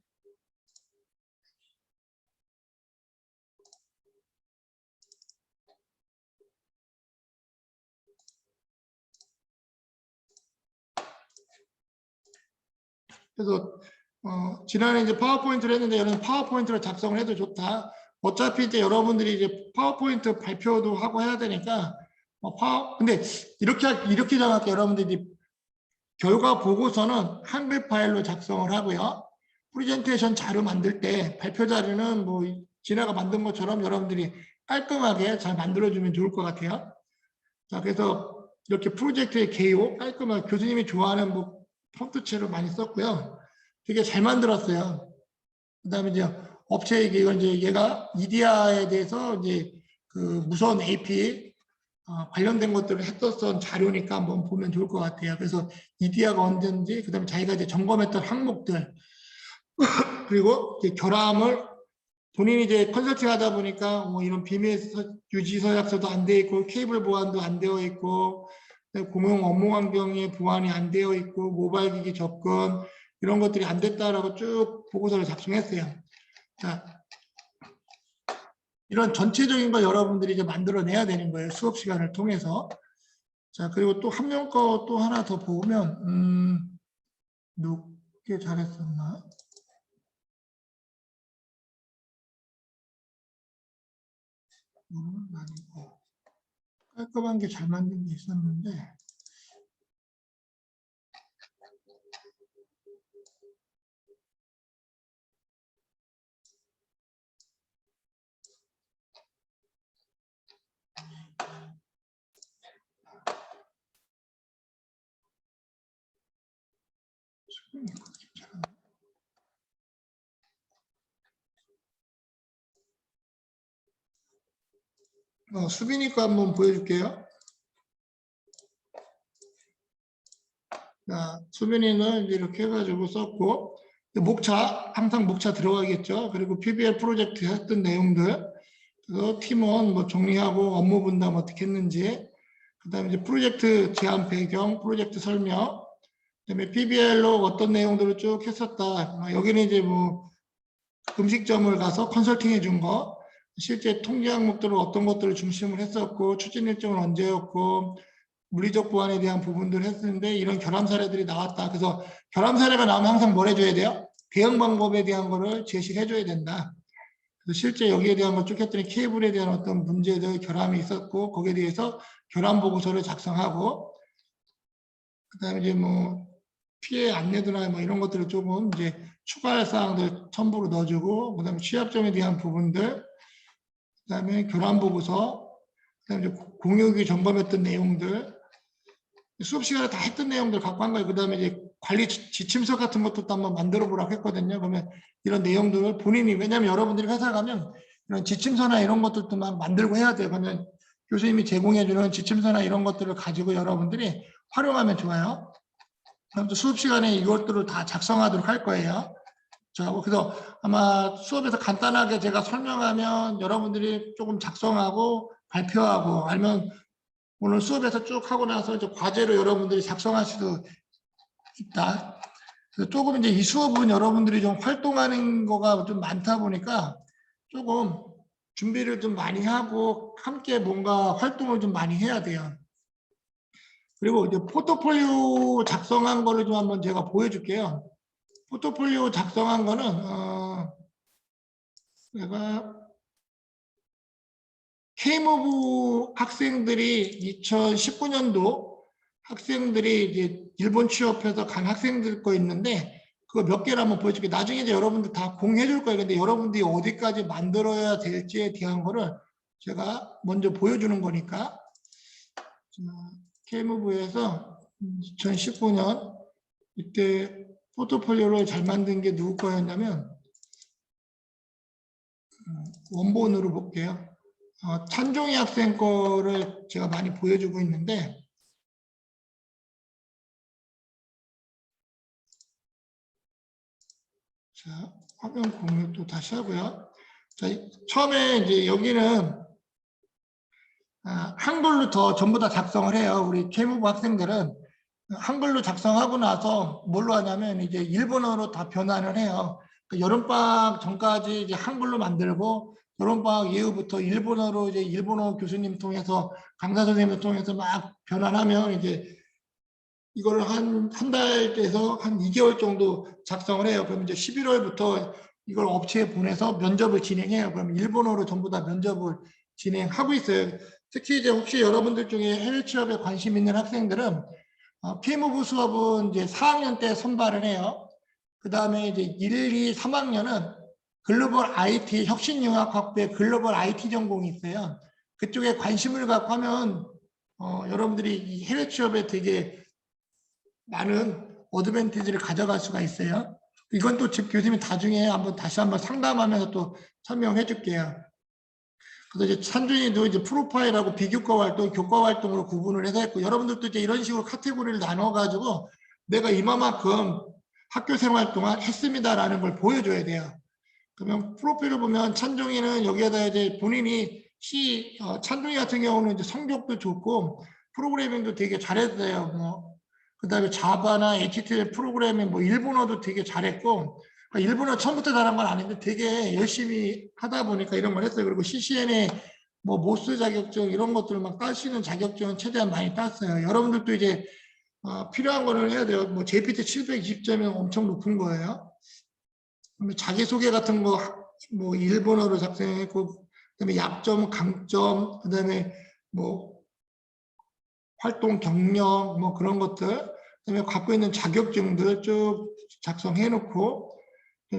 그래서 지난해 이제 파워포인트를 했는데 여러분 파워포인트를 작성을 해도 좋다. 어차피 이제 여러분들이 이제 파워포인트 발표도 하고 해야 되니까 근데 이렇게 정할게요. 여러분들이 결과 보고서는 한글 파일로 작성을 하고요. 프레젠테이션 자료 만들 때 발표 자료는 뭐 진아가 만든 것처럼 여러분들이 깔끔하게 잘 만들어주면 좋을 것 같아요. 자, 그래서 이렇게 프로젝트의 개요 깔끔하게 교수님이 좋아하는 뭐 폰트체로 많이 썼고요. 되게 잘 만들었어요. 그다음에 이제 업체 이건 이제 얘가 이디아에 대해서 이제 그 무선 AP 관련된 것들을 했었던 자료니까 한번 보면 좋을 것 같아요. 그래서 이디아가 언제인지, 그다음에 자기가 이제 점검했던 항목들, 그리고 이제 결함을 본인이 이제 컨설팅 하다 보니까 뭐 이런 비밀 유지 서약서도 안 돼 있고 케이블 보안도 안 되어 있고 공용 업무 환경에 보안이 안 되어 있고 모바일 기기 접근 이런 것들이 안 됐다라고 쭉 보고서를 작성했어요. 자, 이런 전체적인 걸 여러분들이 이제 만들어내야 되는 거예요. 수업 시간을 통해서. 자, 그리고 또 한 명 거 또 하나 더 보면 누게 잘했었나? 아니고 깔끔한 게 잘 만든 게 있었는데 수빈이 거 한번 보여줄게요. 자, 수빈이는 이렇게 해가지고 썼고 목차, 항상 목차 들어가겠죠. 그리고 PBL 프로젝트 했던 내용들, 그래서 팀원 뭐 정리하고 업무 분담 어떻게 했는지, 그 다음에 이제 프로젝트 제안 배경, 프로젝트 설명, 그 다음에 PBL로 어떤 내용들을 쭉 했었다. 여기는 이제 뭐 음식점을 가서 컨설팅 해준 거, 실제 통계 항목들을 어떤 것들을 중심으로 했었고, 추진 일정은 언제였고, 물리적 보안에 대한 부분들을 했는데 이런 결함 사례들이 나왔다. 그래서 결함 사례가 나오면 항상 뭘 해줘야 돼요? 대응 방법에 대한 거를 제시를 해줘야 된다. 그래서 실제 여기에 대한 걸 쭉 했더니 케이블에 대한 어떤 문제들, 결함이 있었고 거기에 대해서 결함 보고서를 작성하고 그다음에 이제 뭐 피해 안내도나 뭐 이런 것들을 조금 이제 추가할 사항들 첨부로 넣어주고, 그다음에 취약점에 대한 부분들, 그다음에 교란 보고서, 그다음에 이제 공유기 점검했던 내용들, 수업 시간에 다 했던 내용들 갖고 한 거예요. 그다음에 이제 관리 지침서 같은 것도 또 한번 만들어 보라고 했거든요. 그러면 이런 내용들을 본인이, 왜냐하면 여러분들이 회사 가면 이런 지침서나 이런 것들도 막 만들고 해야 돼요. 그러면 교수님이 제공해 주는 지침서나 이런 것들을 가지고 여러분들이 활용하면 좋아요. 그럼 수업 시간에 이것들을 다 작성하도록 할 거예요. 자, 그래서 아마 수업에서 간단하게 제가 설명하면 여러분들이 조금 작성하고 발표하고, 아니면 오늘 수업에서 쭉 하고 나서 이제 과제로 여러분들이 작성할 수도 있다. 그래서 조금 이제 이 수업은 여러분들이 좀 활동하는 거가 좀 많다 보니까 조금 준비를 좀 많이 하고 함께 뭔가 활동을 좀 많이 해야 돼요. 그리고 이제 포트폴리오 작성한 거를 좀 한번 제가 보여줄게요. 포트폴리오 작성한 거는 내가 K무부 학생들이 2019년도 학생들이 이제 일본 취업해서 간 학생들 거 있는데, 그거 몇 개를 한번 보여줄게요. 나중에 이제 여러분들 다 공유해 줄 거예요. 근데 여러분들이 어디까지 만들어야 될지에 대한 거를 제가 먼저 보여주는 거니까. K무부에서 2019년 이때 포트폴리오를 잘 만든 게 누구 거였냐면, 원본으로 볼게요. 찬종이 학생 거를 제가 많이 보여주고 있는데, 자, 화면 공유 또 다시 하고요. 자, 처음에 이제 여기는 한글로 전부 다 작성을 해요. 우리 K무부 학생들은 한글로 작성하고 나서 뭘로 하냐면 이제 일본어로 다 변환을 해요. 여름방학 전까지 이제 한글로 만들고, 여름방학 이후부터 일본어로 이제 일본어 교수님 통해서, 강사 선생님을 통해서 막 변환하면 이제 이거를 한 달에서 한 2개월 정도 작성을 해요. 그럼 이제 11월부터 이걸 업체에 보내서 면접을 진행해요. 그럼 일본어로 전부 다 면접을 진행하고 있어요. 특히 이제 혹시 여러분들 중에 해외 취업에 관심 있는 학생들은 K무부 수업은 이제 4학년 때 선발을 해요. 그 다음에 이제 1, 2, 3학년은 글로벌 IT 혁신융합학부의 글로벌 IT 전공이 있어요. 그쪽에 관심을 갖고 하면 여러분들이 이 해외 취업에 되게 많은 어드밴티지를 가져갈 수가 있어요. 이건 또 교수님이 나중에 다시 한번 상담하면서 또 설명해 줄게요. 그래서 이제 찬준이도 이제 프로파일하고 비교과 활동, 교과 활동으로 구분을 해서 했고, 여러분들도 이제 이런 식으로 카테고리를 나눠가지고 내가 이만큼 학교 생활 동안 했습니다라는 걸 보여줘야 돼요. 그러면 프로필을 보면 찬종이는 여기에다 이제 본인이 찬종이 같은 경우는 이제 성적도 좋고 프로그래밍도 되게 잘했어요. 그다음에 자바나 HTML 프로그래밍, 일본어도 되게 잘했고, 일본어 처음부터 잘한 건 아닌데 되게 열심히 하다 보니까 이런 걸 했어요. 그리고 CCNA 모스 자격증 이런 것들을 막 딸 수 있는 자격증은 최대한 많이 땄어요. 여러분들도 이제 필요한 거를 해야 돼요. JPT 720점이면 엄청 높은 거예요. 자기소개 같은 거 일본어로 작성했고, 그다음에 약점, 강점, 그다음에 활동 경력 그런 것들, 그다음에 갖고 있는 자격증들 쭉 작성해 놓고,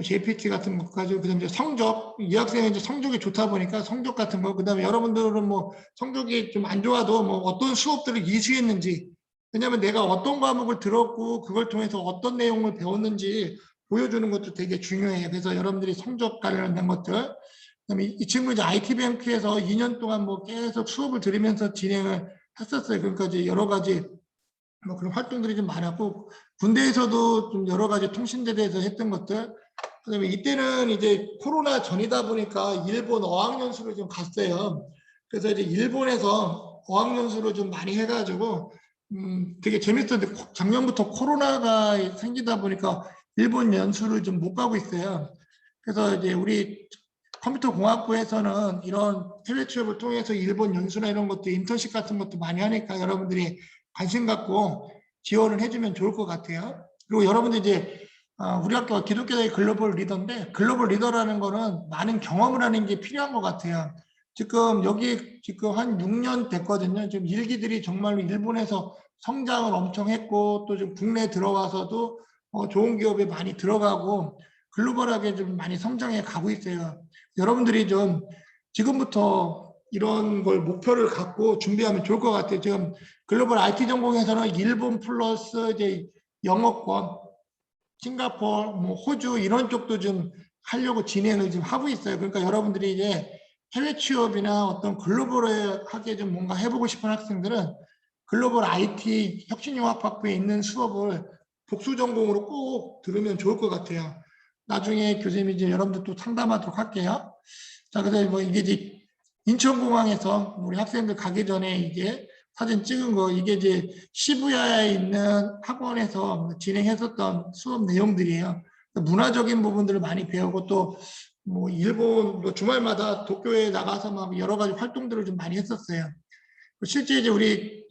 JPT 같은 것까지, 그다음에 성적, 이 학생은 이제 성적이 좋다 보니까 성적 같은 거, 그다음에 여러분들은 성적이 좀 안 좋아도 어떤 수업들을 이수했는지, 왜냐하면 내가 어떤 과목을 들었고 그걸 통해서 어떤 내용을 배웠는지 보여주는 것도 되게 중요해요. 그래서 여러분들이 성적 관련된 것들, 그다음에 이 친구 이제 IT뱅크에서 2년 동안 계속 수업을 들으면서 진행을 했었어요. 그러니까 이제 여러 가지 그런 활동들이 좀 많았고, 군대에서도 좀 여러 가지 통신대대에서 했던 것들, 그다음에 이때는 이제 코로나 전이다 보니까 일본 어학연수를 좀 갔어요. 그래서 이제 일본에서 어학연수를 좀 많이 해가지고 되게 재밌었는데, 작년부터 코로나가 생기다 보니까 일본 연수를 좀 못 가고 있어요. 그래서 이제 우리 컴퓨터 공학부에서는 이런 해외 취업을 통해서 일본 연수나 이런 것도 인턴십 같은 것도 많이 하니까 여러분들이 관심 갖고 지원을 해주면 좋을 것 같아요. 그리고 여러분들 이제 우리 학교가 기독교대의 글로벌 리더인데, 글로벌 리더라는 거는 많은 경험을 하는 게 필요한 것 같아요. 지금 여기 지금 한 6년 됐거든요. 지금 일기들이 정말로 일본에서 성장을 엄청 했고 또 좀 국내 들어와서도 좋은 기업에 많이 들어가고 글로벌하게 좀 많이 성장해 가고 있어요. 여러분들이 좀 지금부터 이런 걸 목표를 갖고 준비하면 좋을 것 같아요. 지금 글로벌 IT 전공에서는 일본 플러스 이제 영어권, 싱가포르, 뭐 호주 이런 쪽도 좀 하려고 진행을 지금 하고 있어요. 그러니까 여러분들이 이제 해외 취업이나 어떤 글로벌하게 좀 뭔가 해보고 싶은 학생들은 글로벌 IT 혁신융합학부에 있는 수업을 복수 전공으로 꼭 들으면 좋을 것 같아요. 나중에 교수님이 이제 여러분들 또 상담하도록 할게요. 자, 그래서 뭐 이게 이제 인천공항에서 우리 학생들 가기 전에 이제 사진 찍은 거 이게 이제 시부야에 있는 학원에서 진행했었던 수업 내용들이에요. 문화적인 부분들을 많이 배우고 또 뭐 일본 뭐 주말마다 도쿄에 나가서 막 여러 가지 활동들을 좀 많이 했었어요. 실제 이제 우리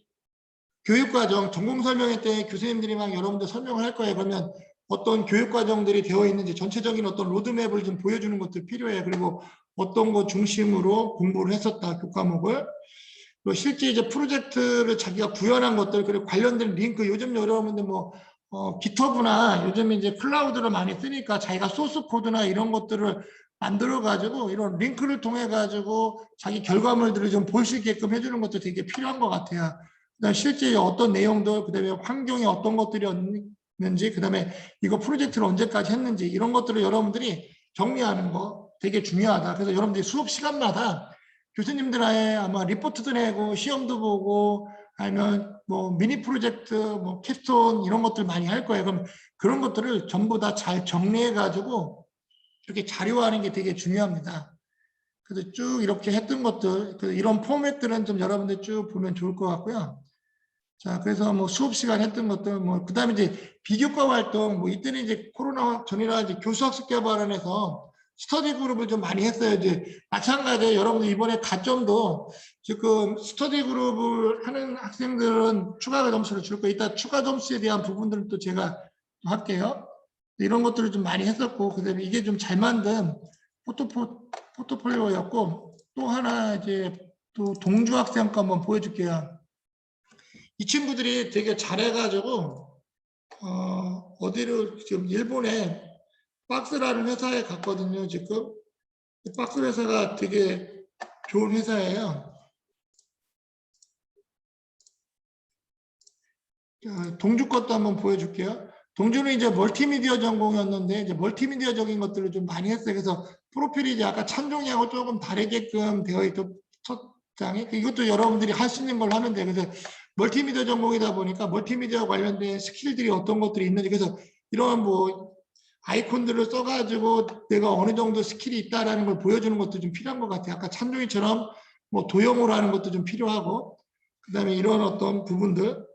교육과정 전공 설명회 때 교수님들이 막 여러분들 설명을 할 거예요. 그러면 어떤 교육과정들이 되어 있는지 전체적인 어떤 로드맵을 좀 보여주는 것도 필요해요. 그리고 어떤 거 중심으로 공부를 했었다, 교과목을. 그리고 실제 이제 프로젝트를 자기가 구현한 것들, 그리고 관련된 링크, 요즘 여러분들 뭐, 기터브나 요즘 이제 클라우드를 많이 쓰니까 자기가 소스 코드나 이런 것들을 만들어가지고 이런 링크를 통해가지고 자기 결과물들을 좀 볼 수 있게끔 해주는 것도 되게 필요한 것 같아요. 그다음에 실제 어떤 내용들, 그다음에 환경에 어떤 것들이 있는지, 그다음에 이거 프로젝트를 언제까지 했는지 이런 것들을 여러분들이 정리하는 거 되게 중요하다. 그래서 여러분들이 수업 시간마다 교수님들의 아마 리포트도 내고 시험도 보고 아니면 뭐 미니 프로젝트, 뭐 캡스톤 이런 것들 많이 할 거예요. 그럼 그런 것들을 전부 다 잘 정리해 가지고 이렇게 자료화하는 게 되게 중요합니다. 그래서 쭉 이렇게 했던 것들, 이런 포맷들은 좀 여러분들 쭉 보면 좋을 것 같고요. 자, 그래서 뭐 수업 시간 했던 것들, 뭐, 그 다음에 이제 비교과 활동, 뭐, 이때는 이제 코로나 전이라 이제 교수학습 개발원에서 스터디 그룹을 좀 많이 했어요. 이제 마찬가지로 여러분들 이번에 가점도 지금 스터디 그룹을 하는 학생들은 추가 점수를 줄 거예요. 이따 추가 점수에 대한 부분들은 또 제가 할게요. 이런 것들을 좀 많이 했었고, 그 다음에 이게 좀 잘 만든 포트폴리오였고, 또 하나 이제 또 동주 학생 거 한번 보여줄게요. 이 친구들이 되게 잘해가지고 어디를 지금 일본에 박스라는 회사에 갔거든요. 지금 박스 회사가 되게 좋은 회사예요. 동주 것도 한번 보여줄게요. 동주는 이제 멀티미디어 전공이었는데 이제 멀티미디어적인 것들을 좀 많이 했어요. 그래서 프로필이 이제 아까 찬종이하고 조금 다르게끔 되어 있던 첫 장에 이것도 여러분들이 할 수 있는 걸 하면 돼요. 그래서 멀티미디어 전공이다 보니까 멀티미디어 관련된 스킬들이 어떤 것들이 있는지 그래서 이런 뭐 아이콘들을 써가지고 내가 어느 정도 스킬이 있다라는 걸 보여주는 것도 좀 필요한 것 같아요. 아까 찬종이처럼 뭐 도형으로 하는 것도 좀 필요하고 그다음에 이런 어떤 부분들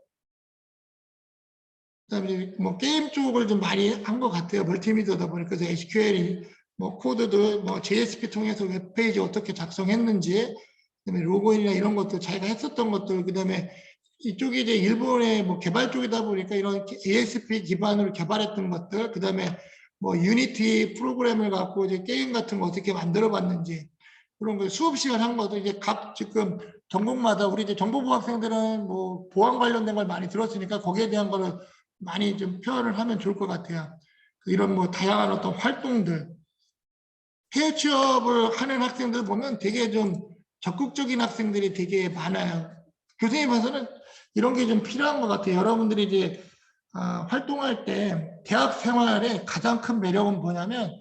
그다음에 뭐 게임 쪽을 좀 많이 한 것 같아요. 멀티미디어다 보니까 그래서 SQL 뭐 코드도 뭐 JSP 통해서 웹페이지 어떻게 작성했는지 그다음에 로그인이나 이런 것들 자기가 했었던 것들 그다음에 이쪽이 이제 일본의 뭐 개발 쪽이다 보니까 이런 ASP 기반으로 개발했던 것들 그다음에 뭐 유니티 프로그램을 갖고 이제 게임 같은 거 어떻게 만들어 봤는지 그런 거 수업 시간 한 것도 이제 각 지금 전공마다 우리 이제 정보부 학생들은 뭐 보안 관련된 걸 많이 들었으니까 거기에 대한 거를 많이 좀 표현을 하면 좋을 것 같아요. 이런 뭐 다양한 어떤 활동들 해외 취업을 하는 학생들 보면 되게 좀 적극적인 학생들이 되게 많아요. 교수님 봐서는 이런 게 좀 필요한 것 같아요. 여러분들이 이제 활동할 때 대학 생활의 가장 큰 매력은 뭐냐면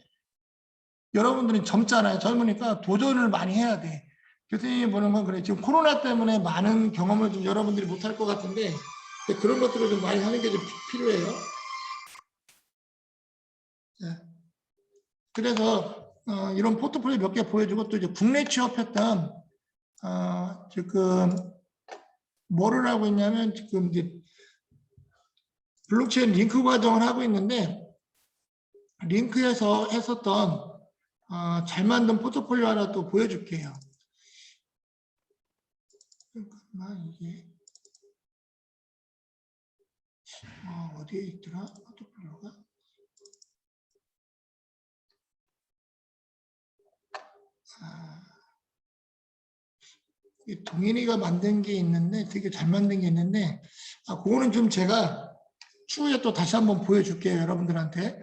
여러분들은 젊잖아요. 젊으니까 도전을 많이 해야 돼. 교수님이 보는 건 그래. 지금 코로나 때문에 많은 경험을 좀 여러분들이 못할 것 같은데 그런 것들을 좀 많이 하는 게 좀 필요해요. 그래서 이런 포트폴리오 몇 개 보여주고 또 이제 국내 취업했던 지금 뭐를 하고 있냐면 지금 이제 블록체인 링크 과정을 하고 있는데 링크에서 했었던 잘 만든 포트폴리오 하나 또 보여줄게요. 잠깐만 이게 어디에 있더라 포트폴리오가? 이 동인이가 만든 게 있는데 되게 잘 만든 게 있는데 그거는 좀 제가 추후에 또 다시 한번 보여줄게요, 여러분들한테.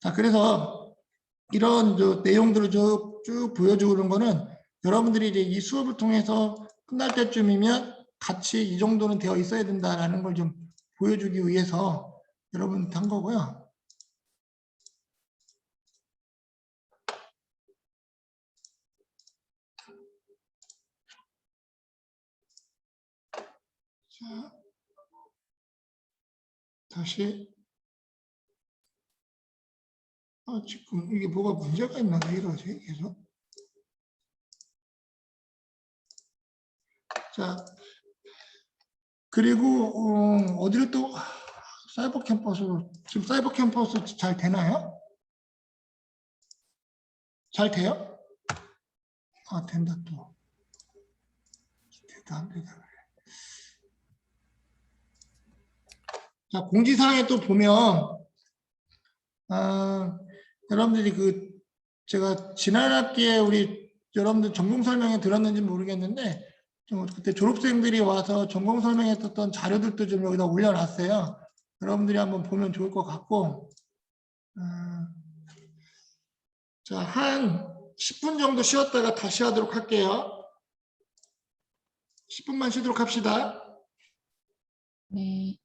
자, 그래서 이런 내용들을 쭉 보여주는 거는 여러분들이 이제 이 수업을 통해서 끝날 때쯤이면 같이 이 정도는 되어 있어야 된다라는 걸 좀 보여주기 위해서 여러분한테 한 거고요. 자, 다시. 지금 이게 뭐가 문제가 있나? 왜 이러지? 계속. 자, 그리고 어디를 또 사이버 캠퍼스, 지금 사이버 캠퍼스 잘 되나요? 잘 돼요? 된다 또. 안 되다. 자, 공지사항에 또 보면 여러분들이 제가 지난 학기에 우리 여러분들 전공 설명회 들었는지 모르겠는데 그때 졸업생들이 와서 전공 설명했었던 자료들도 좀 여기다 올려놨어요. 여러분들이 한번 보면 좋을 것 같고 자, 한 10분 정도 쉬었다가 다시 하도록 할게요. 10분만 쉬도록 합시다. 네.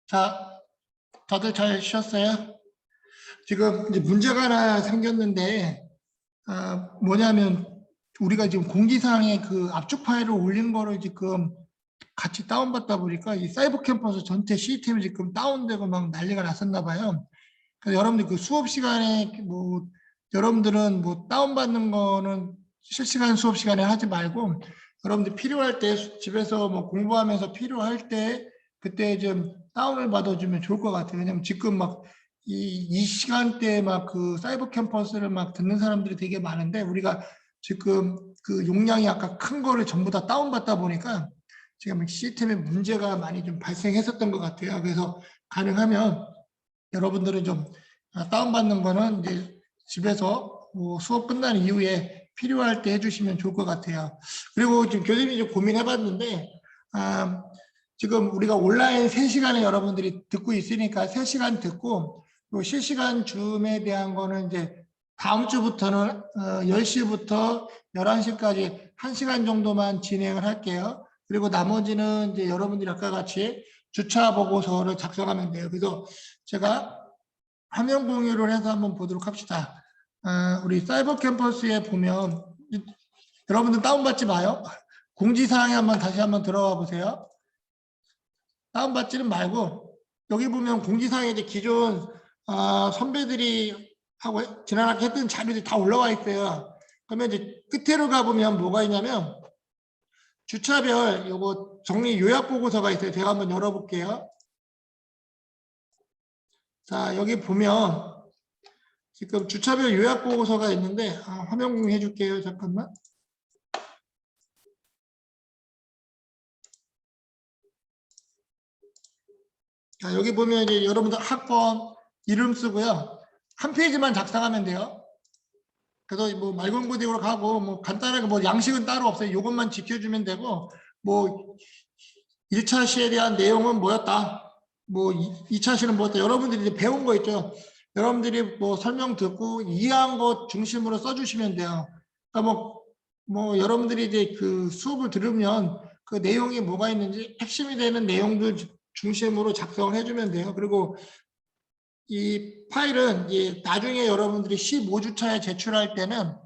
자, 다들 잘 쉬었어요? 지금 이제 문제가 하나 생겼는데, 뭐냐면, 우리가 지금 공지사항에 그 압축 파일을 올린 거를 지금 같이 다운받다 보니까 이 사이버 캠퍼스 전체 시스템이 지금 다운되고 막 난리가 났었나 봐요. 그래서 여러분들 그 수업 시간에 뭐, 여러분들은 뭐 다운받는 거는 실시간 수업 시간에 하지 말고, 여러분들 필요할 때 집에서 뭐 공부하면서 필요할 때 그때 좀 다운을 받아주면 좋을 것 같아요. 왜냐면 지금 막 이 시간대에 막 그 사이버 캠퍼스를 막 듣는 사람들이 되게 많은데 우리가 지금 그 용량이 아까 큰 거를 전부 다 다운받다 보니까 지금 시스템에 문제가 많이 좀 발생했었던 것 같아요. 그래서 가능하면 여러분들은 좀 다운받는 거는 이제 집에서 뭐 수업 끝난 이후에 필요할 때 해주시면 좋을 것 같아요. 그리고 지금 교수님이 좀 고민해봤는데, 지금 우리가 온라인 3시간에 여러분들이 듣고 있으니까 3시간 듣고, 또 실시간 줌에 대한 거는 이제 다음 주부터는 10시부터 11시까지 1시간 정도만 진행을 할게요. 그리고 나머지는 이제 여러분들이 아까 같이 주차 보고서를 작성하면 돼요. 그래서 제가 화면 공유를 해서 한번 보도록 합시다. 우리 사이버 캠퍼스에 보면 여러분들 다운받지 마요. 공지사항에 한번 다시 한번 들어가 보세요. 다운받지는 말고 여기 보면 공지사항에 이제 기존 선배들이 하고 지난학기 했던 자료들이 다 올라와 있어요. 그러면 이제 끝으로 가보면 뭐가 있냐면 주차별 요거 정리 요약 보고서가 있어요. 제가 한번 열어볼게요. 자, 여기 보면 지금 주차별 요약 보고서가 있는데 화면 공유해 줄게요. 잠깐만. 자, 여기 보면 이제 여러분들 학번 이름 쓰고요. 한 페이지만 작성하면 돼요. 그래서 뭐 말공부대로 가고 뭐 간단하게 뭐 양식은 따로 없어요. 이것만 지켜주면 되고 뭐 1차 시에 대한 내용은 뭐였다. 뭐 2차 시는 뭐였다. 여러분들이 이제 배운 거 있죠. 여러분들이 뭐 설명 듣고 이해한 것 중심으로 써주시면 돼요. 그러니까 뭐 여러분들이 이제 그 수업을 들으면 그 내용이 뭐가 있는지 핵심이 되는 내용들 중심으로 작성을 해주면 돼요. 그리고 이 파일은 이제 나중에 여러분들이 15주차에 제출할 때는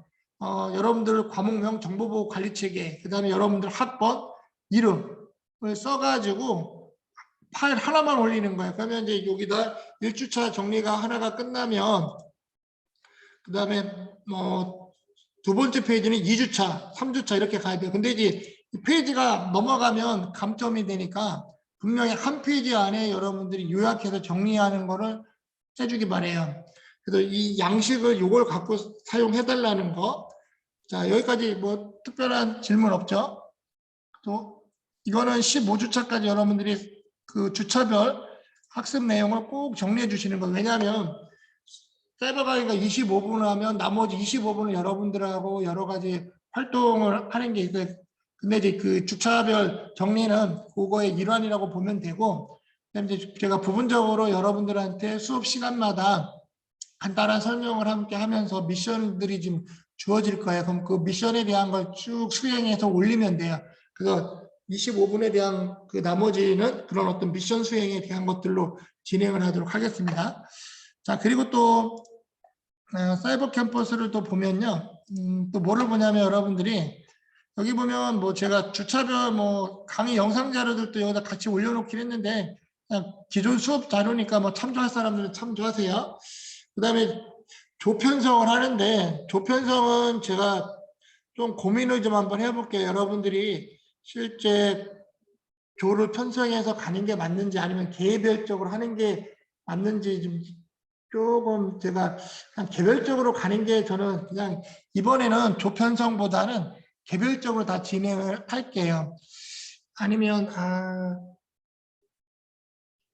여러분들 과목명 정보보호 관리체계, 그 다음에 여러분들 학번, 이름을 써가지고 파일 하나만 올리는 거예요. 그러면 이제 여기다 1주차 정리가 하나가 끝나면 그 다음에 뭐 두 번째 페이지는 2주차, 3주차 이렇게 가야 돼요. 근데 이제 이 페이지가 넘어가면 감점이 되니까 분명히 한 페이지 안에 여러분들이 요약해서 정리하는 거를 해주기 바래요. 그래서 이 양식을 요걸 갖고 사용해 달라는 거. 자, 여기까지 뭐 특별한 질문 없죠? 또 이거는 15주차까지 여러분들이 그 주차별 학습 내용을 꼭 정리해 주시는 거예요. 왜냐하면 사이버 강의가 25분 하면 나머지 25분을 여러분들하고 여러 가지 활동을 하는 게 있어요. 근데 이제 그 주차별 정리는 그거의 일환이라고 보면 되고, 그다음에 이제 제가 부분적으로 여러분들한테 수업 시간마다 간단한 설명을 함께 하면서 미션들이 좀 주어질 거예요. 그럼 그 미션에 대한 걸 쭉 수행해서 올리면 돼요. 그래서 25분에 대한 그 나머지는 그런 어떤 미션 수행에 대한 것들로 진행을 하도록 하겠습니다. 자, 그리고 또 사이버 캠퍼스를 또 보면요. 또 뭐를 보냐면 여러분들이 여기 보면 뭐 제가 주차별 뭐 강의 영상 자료들도 여기다 같이 올려놓긴 했는데 그냥 기존 수업 자료니까 뭐 참조할 사람들은 참조하세요. 그 다음에 조편성을 하는데 조편성은 제가 좀 고민을 좀 한번 해볼게요. 여러분들이 실제 조를 편성해서 가는 게 맞는지 아니면 개별적으로 하는 게 맞는지 좀 조금 제가 그냥 개별적으로 가는 게 저는 그냥 이번에는 조편성보다는 개별적으로 다 진행을 할게요. 아니면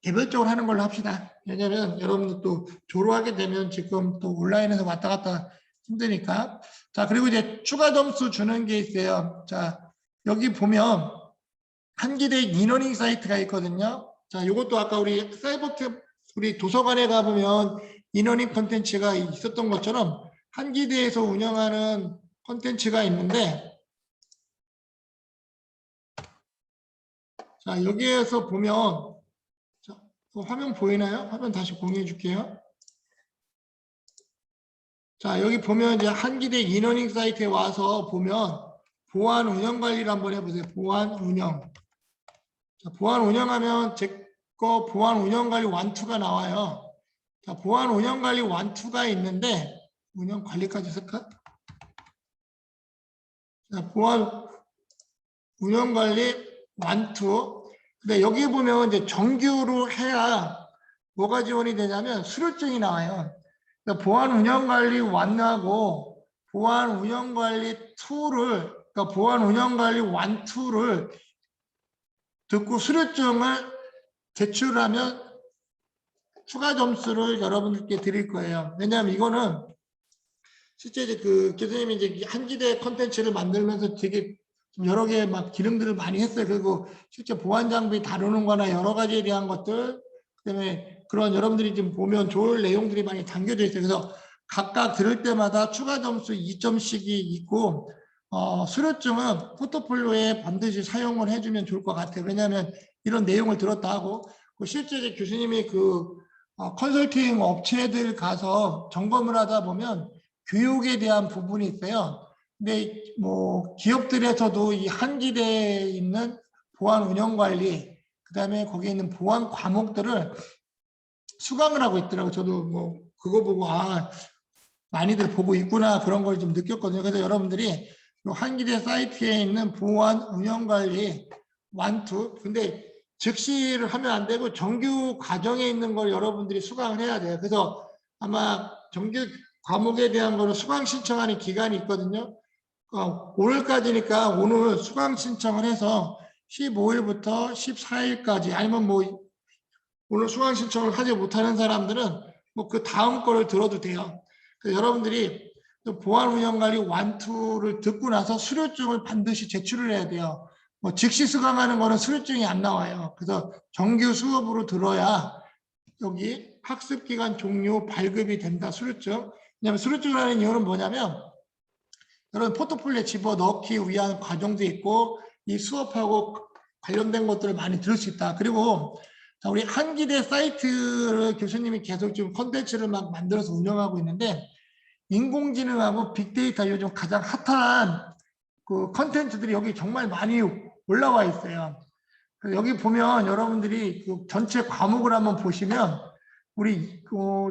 개별적으로 하는 걸로 합시다. 왜냐하면 여러분들 또 조로하게 되면 지금 또 온라인에서 왔다 갔다 힘드니까. 자, 그리고 이제 추가 점수 주는 게 있어요. 자, 여기 보면 한기대 인러닝 사이트가 있거든요. 자, 이것도 아까 우리 사이버캡 우리 도서관에 가보면 인러닝 콘텐츠가 있었던 것처럼 한기대에서 운영하는 콘텐츠가 있는데, 자, 여기에서 보면 화면 보이나요? 화면 다시 공유해 줄게요. 자, 여기 보면 이제 한기대 인러닝 사이트에 와서 보면 보안 운영 관리를 한번 해보세요. 보안 운영. 자, 보안 운영하면 제 거 보안 운영 관리 1, 2가 나와요. 자, 보안 운영 관리 1, 2가 있는데 운영 관리까지 쓸까? 자, 보안 운영 관리 1, 2. 근데 여기 보면 이제 정규로 해야 뭐가 지원이 되냐면 수료증이 나와요. 그러니까 보안 운영 관리 1하고 보안 운영 관리 2를 그러니까 보안 운영 관리 1, 2를 듣고 수료증을 제출하면 추가 점수를 여러분들께 드릴 거예요. 왜냐하면 이거는 실제 이제 그 교수님이 이제 한기대 컨텐츠를 만들면서 되게 여러 개 막 기능들을 많이 했어요. 그리고 실제 보안 장비 다루는 거나 여러 가지에 대한 것들, 그다음에 그런 여러분들이 지금 보면 좋을 내용들이 많이 담겨져 있어요. 그래서 각각 들을 때마다 추가 점수 2점씩이 있고, 수료증은 포트폴리오에 반드시 사용을 해주면 좋을 것 같아요. 왜냐하면 이런 내용을 들었다 하고, 실제 이제 교수님이 컨설팅 업체들 가서 점검을 하다 보면 교육에 대한 부분이 있어요. 근데 뭐 기업들에서도 이 한기대에 있는 보안 운영 관리, 그다음에 거기에 있는 보안 과목들을 수강을 하고 있더라고요. 저도 뭐 그거 보고 많이들 보고 있구나 그런 걸 좀 느꼈거든요. 그래서 여러분들이 이 한기대 사이트에 있는 보안 운영 관리 1, 2, 근데 즉시를 하면 안 되고 정규 과정에 있는 걸 여러분들이 수강을 해야 돼요. 그래서 아마 정규 과목에 대한 거를 수강 신청하는 기간이 있거든요. 오늘까지니까 오늘 수강 신청을 해서 15일부터 14일까지 아니면 뭐 오늘 수강 신청을 하지 못하는 사람들은 뭐 그 다음 거를 들어도 돼요. 그래서 여러분들이 보안 운영 관리 1, 2를 듣고 나서 수료증을 반드시 제출을 해야 돼요. 뭐 즉시 수강하는 거는 수료증이 안 나와요. 그래서 정규 수업으로 들어야 여기 학습기간 종료 발급이 된다. 수료증. 왜냐하면 수료증을 하는 이유는 뭐냐면 여러분 포트폴리오에 집어넣기 위한 과정도 있고 이 수업하고 관련된 것들을 많이 들을 수 있다. 그리고 우리 한기대 사이트를 교수님이 계속 지금 컨텐츠를 막 만들어서 운영하고 있는데 인공지능하고 빅데이터 요즘 가장 핫한 그 컨텐츠들이 여기 정말 많이 올라와 있어요. 여기 보면 여러분들이 그 전체 과목을 한번 보시면 우리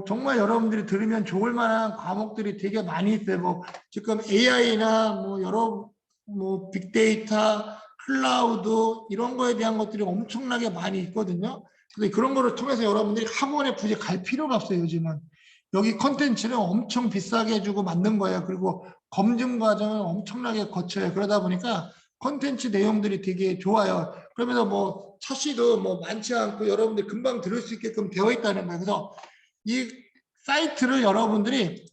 정말 여러분들이 들으면 좋을 만한 과목들이 되게 많이 있어요. 뭐 지금 AI나 뭐 여러 뭐 빅데이터, 클라우드 이런 거에 대한 것들이 엄청나게 많이 있거든요. 그래서 그런 거를 통해서 여러분들이 학원에 굳이 갈 필요가 없어요. 요즘은 여기 컨텐츠는 엄청 비싸게 해주고 만든 거예요. 그리고 검증 과정을 엄청나게 거쳐요. 그러다 보니까 컨텐츠 내용들이 되게 좋아요. 그러면서 뭐 차시도 뭐 많지 않고 여러분들 금방 들을 수 있게끔 되어 있다는 거예요. 그래서 이 사이트를 여러분들이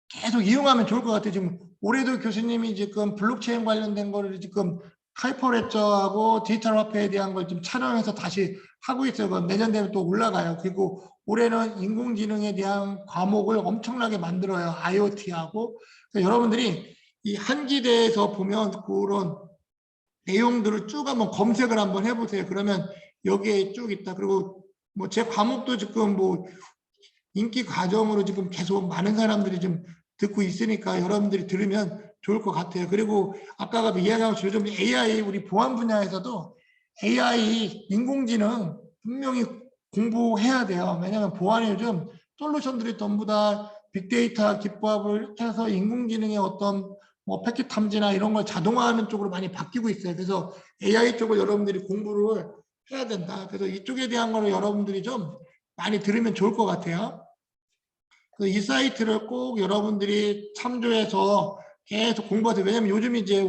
계속 이용하면 좋을 것 같아요. 지금 올해도 교수님이 지금 블록체인 관련된 거를 지금 하이퍼레저하고 디지털 화폐에 대한 걸 좀 촬영해서 다시 하고 있어요. 그럼 내년 되면 또 올라가요. 그리고 올해는 인공지능에 대한 과목을 엄청나게 만들어요. IoT하고. 여러분들이 이 한기대에서 보면 그런 내용들을 쭉 한번 검색을 한번 해보세요. 그러면 여기에 쭉 있다. 그리고 뭐 제 과목도 지금 뭐 인기 과정으로 지금 계속 많은 사람들이 좀 듣고 있으니까 여러분들이 들으면 좋을 것 같아요. 그리고 아까 이야기한 것처럼 요즘 AI 우리 보안 분야에서도 AI 인공지능 분명히 공부해야 돼요. 왜냐하면 보안이 요즘 솔루션들이 전부 다 빅데이터 기법을 해서 인공지능의 어떤 뭐 패킷 탐지나 이런 걸 자동화하는 쪽으로 많이 바뀌고 있어요. 그래서 AI 쪽을 여러분들이 공부를 해야 된다. 그래서 이쪽에 대한 거를 여러분들이 좀 많이 들으면 좋을 것 같아요. 이 사이트를 꼭 여러분들이 참조해서 계속 공부하세요. 왜냐하면 요즘 이제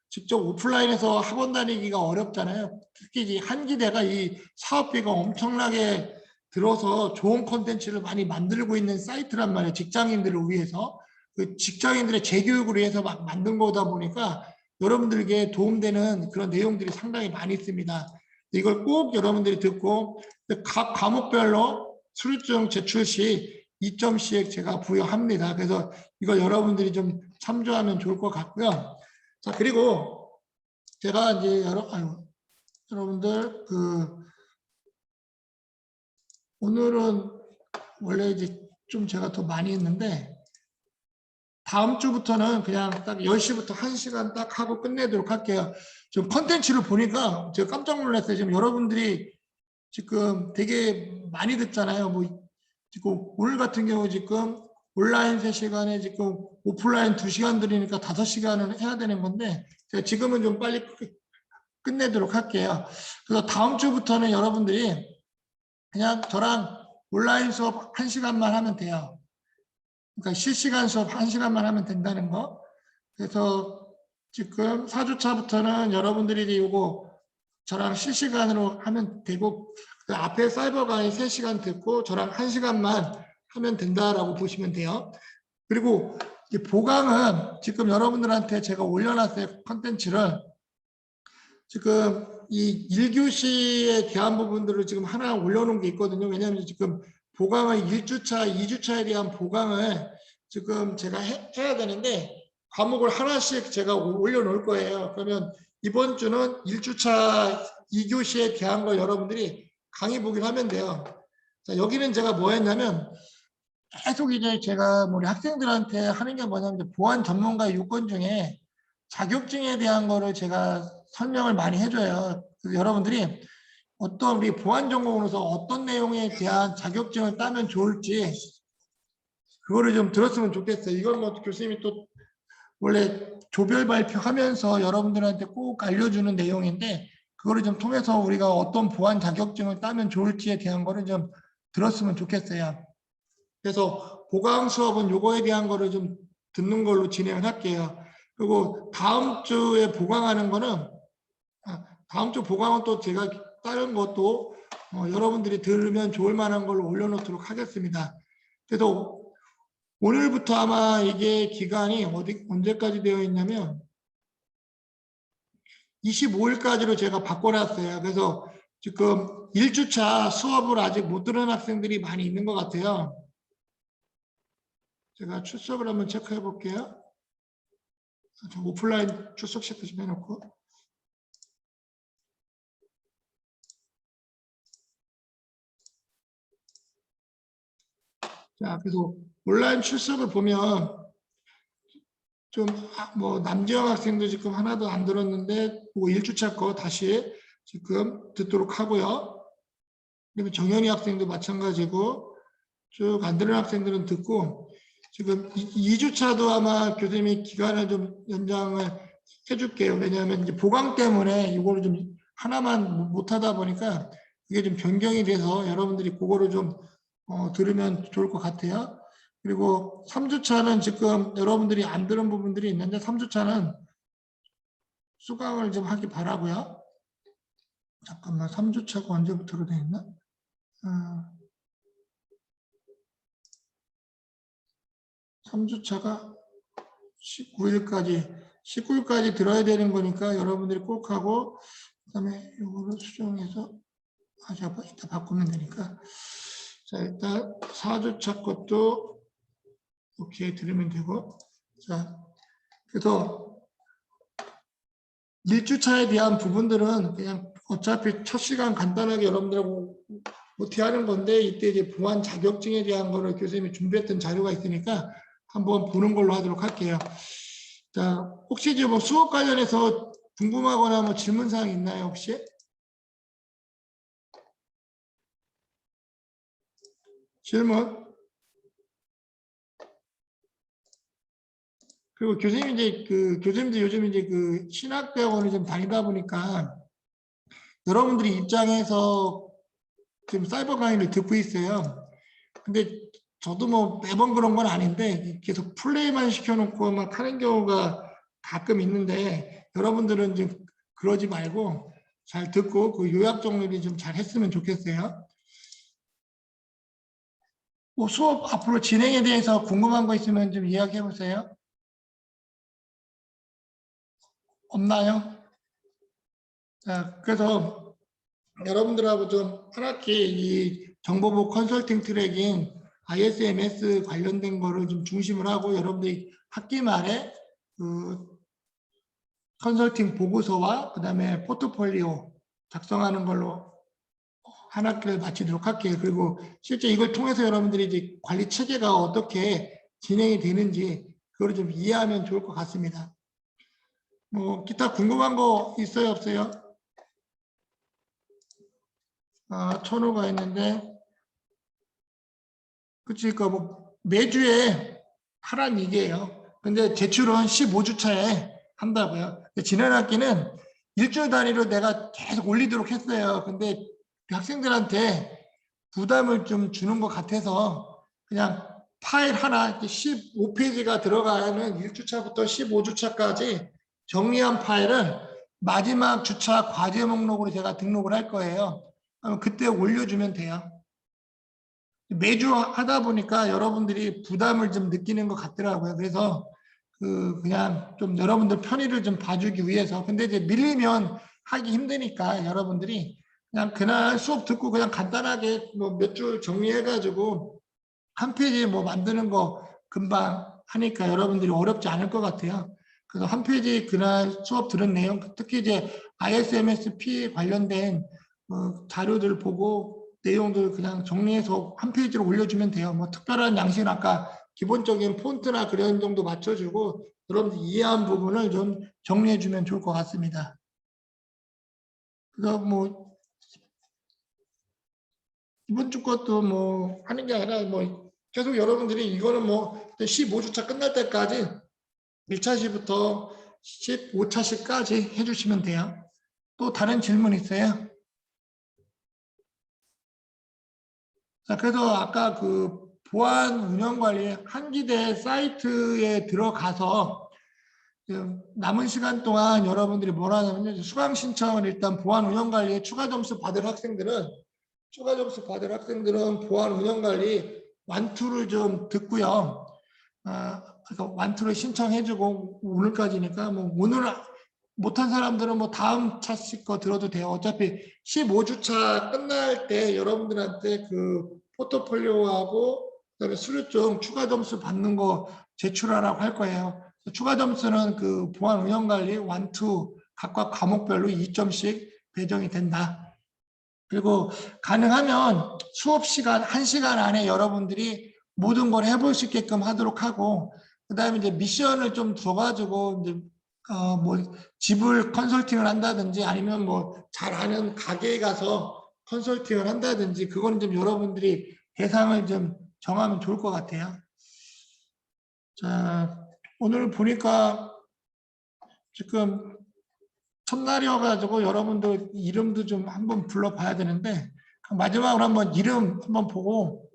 직접 오프라인에서 학원 다니기가 어렵잖아요. 특히 이 한기대가 이 사업비가 엄청나게 들어서 좋은 콘텐츠를 많이 만들고 있는 사이트란 말이에요. 직장인들을 위해서. 그 직장인들의 재교육을 위해서 막 만든 거다 보니까 여러분들에게 도움되는 그런 내용들이 상당히 많이 있습니다. 이걸 꼭 여러분들이 듣고 각 과목별로 수료증 제출 시 2점씩 제가 부여합니다. 그래서 이걸 여러분들이 좀 참조하면 좋을 것 같고요. 자, 그리고 제가 이제 여러분들 오늘은 원래 이제 좀 제가 더 많이 했는데 다음 주부터는 그냥 딱 10시부터 1시간 딱 하고 끝내도록 할게요. 지금 컨텐츠를 보니까 제가 깜짝 놀랐어요. 지금 여러분들이 지금 되게 많이 듣잖아요. 뭐 지금 오늘 같은 경우 지금 온라인 3시간에 지금 오프라인 2시간 들으니까 5시간을 해야 되는 건데 제가 지금은 좀 빨리 끝내도록 할게요. 그래서 다음 주부터는 여러분들이 그냥 저랑 온라인 수업 1시간만 하면 돼요. 그러니까 실시간 수업 1시간만 하면 된다는 거. 그래서 지금 4주차부터는 여러분들이 요거 저랑 실시간으로 하면 되고 그 앞에 사이버 강의 3시간 듣고 저랑 1시간만 하면 된다라고 보시면 돼요. 그리고 이 보강은 지금 여러분들한테 제가 올려놨어요. 컨텐츠를. 지금 이 1교시에 대한 부분들을 지금 하나 올려놓은 게 있거든요. 왜냐하면 지금 보강을 1주차, 2주차에 대한 보강을 지금 제가 해야 되는데 과목을 하나씩 제가 올려놓을 거예요. 그러면 이번 주는 1주차 2교시에 대한 걸 여러분들이 강의 보기를 하면 돼요. 자, 여기는 제가 뭐 했냐면 계속 이제 제가 우리 학생들한테 하는 게 뭐냐면 보안 전문가 요건 중에 자격증에 대한 거를 제가 설명을 많이 해줘요. 그래서 여러분들이 어떤 우리 보안 전공으로서 어떤 내용에 대한 자격증을 따면 좋을지 그거를 좀 들었으면 좋겠어요. 이건 뭐 교수님이 또 원래 조별 발표하면서 여러분들한테 꼭 알려주는 내용인데 그거를 좀 통해서 우리가 어떤 보안 자격증을 따면 좋을지에 대한 거를 좀 들었으면 좋겠어요. 그래서 보강 수업은 요거에 대한 거를 좀 듣는 걸로 진행을 할게요. 그리고 다음 주에 보강하는 거는 다음 주 보강은 또 제가 다른 것도 여러분들이 들으면 좋을 만한 걸로 올려놓도록 하겠습니다. 그래서 오늘부터 아마 이게 기간이 언제까지 되어 있냐면 25일까지로 제가 바꿔놨어요. 그래서 지금 1주차 수업을 아직 못 들은 학생들이 많이 있는 것 같아요. 제가 출석을 한번 체크해 볼게요. 오프라인 출석 체크 좀 해놓고. 자, 그래서 온라인 출석을 보면 좀 뭐 남지영 학생도 지금 하나도 안 들었는데 뭐 1주차 거 다시 지금 듣도록 하고요. 그리고 정현이 학생도 마찬가지고 쭉 안 들은 학생들은 듣고 지금 2주차도 아마 교수님이 기간을 좀 연장을 해줄게요. 왜냐하면 이제 보강 때문에 이거를 좀 하나만 못하다 보니까 이게 좀 변경이 돼서 여러분들이 그거를 좀 들으면 좋을 것 같아요. 그리고 3주차는 지금 여러분들이 안 들은 부분들이 있는데 3주차는 수강을 좀 하기 바라고요. 잠깐만 3주차가 언제부터로 되어 있나? 3주차가 19일까지 들어야 되는 거니까 여러분들이 꼭 하고 그다음에 이거를 수정해서 제가 이따 바꾸면 되니까 자 일단 4주차 것도 오케이 들으면 되고 자 그래서 1주차에 대한 부분들은 그냥 어차피 첫 시간 간단하게 여러분들하고 못해 하는 건데 이때 이제 보안 자격증에 대한 거를 교수님이 준비했던 자료가 있으니까 한번 보는 걸로 하도록 할게요. 자, 혹시 이제 뭐 수업 관련해서 궁금하거나 뭐 질문사항 있나요, 혹시? 질문? 그리고 교수님 이제 교수님도 요즘 이제 신학대학원을 좀 다니다 보니까 여러분들이 입장에서 지금 사이버 강의를 듣고 있어요. 근데 저도 뭐 매번 그런 건 아닌데 계속 플레이만 시켜놓고 막 하는 경우가 가끔 있는데 여러분들은 좀 그러지 말고 잘 듣고 그 요약 정리를 좀 잘 했으면 좋겠어요. 뭐 수업 앞으로 진행에 대해서 궁금한 거 있으면 좀 이야기해 보세요. 없나요? 자, 그래서 여러분들하고 좀 한 학기 이 정보보 컨설팅 트랙인 ISMS 관련된 거를 좀 중심을 하고 여러분들이 학기 말에 컨설팅 보고서와 그다음에 포트폴리오 작성하는 걸로 한 학기를 마치도록 할게요. 그리고 실제 이걸 통해서 여러분들이 이제 관리 체계가 어떻게 진행이 되는지 그걸 좀 이해하면 좋을 것 같습니다. 뭐 기타 궁금한 거 있어요, 없어요? 천호가 있는데, 그치, 뭐 매주에 하란 얘기예요. 근데 제출은 15주 차에 한다고요. 근데 지난 학기는 일주일 단위로 내가 계속 올리도록 했어요. 근데 학생들한테 부담을 좀 주는 것 같아서 그냥 파일 하나 15페이지가 들어가는 1주차부터 15주차까지 정리한 파일을 마지막 주차 과제 목록으로 제가 등록을 할 거예요. 그럼 그때 올려주면 돼요. 매주 하다 보니까 여러분들이 부담을 좀 느끼는 것 같더라고요. 그래서 그냥 좀 여러분들 편의를 좀 봐주기 위해서. 근데 이제 밀리면 하기 힘드니까 여러분들이 그냥 그날 수업 듣고 그냥 간단하게 뭐 몇 줄 정리해가지고 한 페이지 뭐 만드는 거 금방 하니까 여러분들이 어렵지 않을 것 같아요. 그래서 한 페이지 그날 수업 들은 내용, 특히 이제 ISMS-P 관련된 자료들 보고 내용들 그냥 정리해서 한 페이지로 올려주면 돼요. 뭐 특별한 양식은 아까 기본적인 폰트나 그런 정도 맞춰주고 여러분들 이해한 부분을 좀 정리해주면 좋을 것 같습니다. 그래서 뭐 이번 주 것도 뭐 하는 게 아니라 뭐 계속 여러분들이 이거는 뭐 15주차 끝날 때까지 1차시부터 15차시까지 해주시면 돼요. 또 다른 질문 있어요? 자, 그래서 아까 보안 운영 관리 한기대 사이트에 들어가서 남은 시간 동안 여러분들이 뭘 하냐면요. 수강 신청을 일단 보안 운영 관리에 추가 점수 받을 학생들은 보안 운영 관리 완투를 좀 듣고요. 그래서 완투를 신청해주고 오늘까지니까 뭐 오늘 못한 사람들은 뭐 다음 차씩 거 들어도 돼요. 어차피 15주차 끝날 때 여러분들한테 포트폴리오하고 그다음에 수료증 추가 점수 받는 거 제출하라고 할 거예요. 추가 점수는 보안 운영 관리 완투 각각 과목별로 2점씩 배정이 된다. 그리고 가능하면 수업 시간 1시간 안에 여러분들이 모든 걸 해볼 수 있게끔 하도록 하고, 그 다음에 이제 미션을 좀 줘가지고, 이제, 뭐, 집을 컨설팅을 한다든지 아니면 뭐, 잘 아는 가게에 가서 컨설팅을 한다든지, 그거는 좀 여러분들이 대상을 좀 정하면 좋을 것 같아요. 자, 오늘 보니까 지금 첫날이어가지고 여러분들 이름도 좀 한번 불러봐야 되는데 마지막으로 한번 이름 한번 보고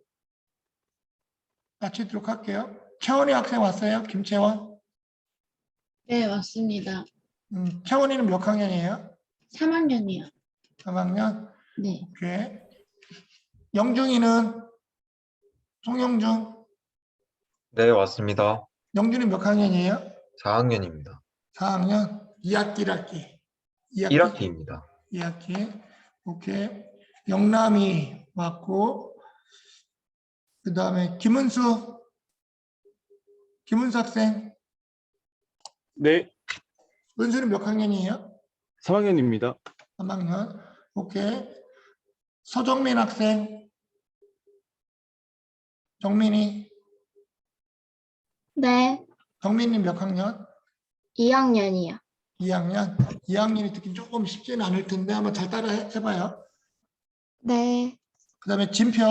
마치도록 할게요. 채원이 학생 왔어요? 김채원? 네, 맞습니다. 채원이는 몇 학년이에요? 3학년이요. 3학년? 네. 오케이. 영중이는? 송영중? 네, 왔습니다. 영준이 몇 학년이에요? 4학년입니다. 4학년? 2학기 1학기? 1학기입니다. 2학기. 오케이. 영남이 왔고 그 다음에 김은수 학생? 네, 은수는 몇 학년이에요? 3학년입니다. 3학년. 오케이. 서정민 학생. 정민이. 네, 정민님 몇 학년? 2학년이요. 2학년. 2학년이 듣기 조금 쉽지는 않을 텐데 한번 잘 따라 해봐요. 네, 그 다음에 진표.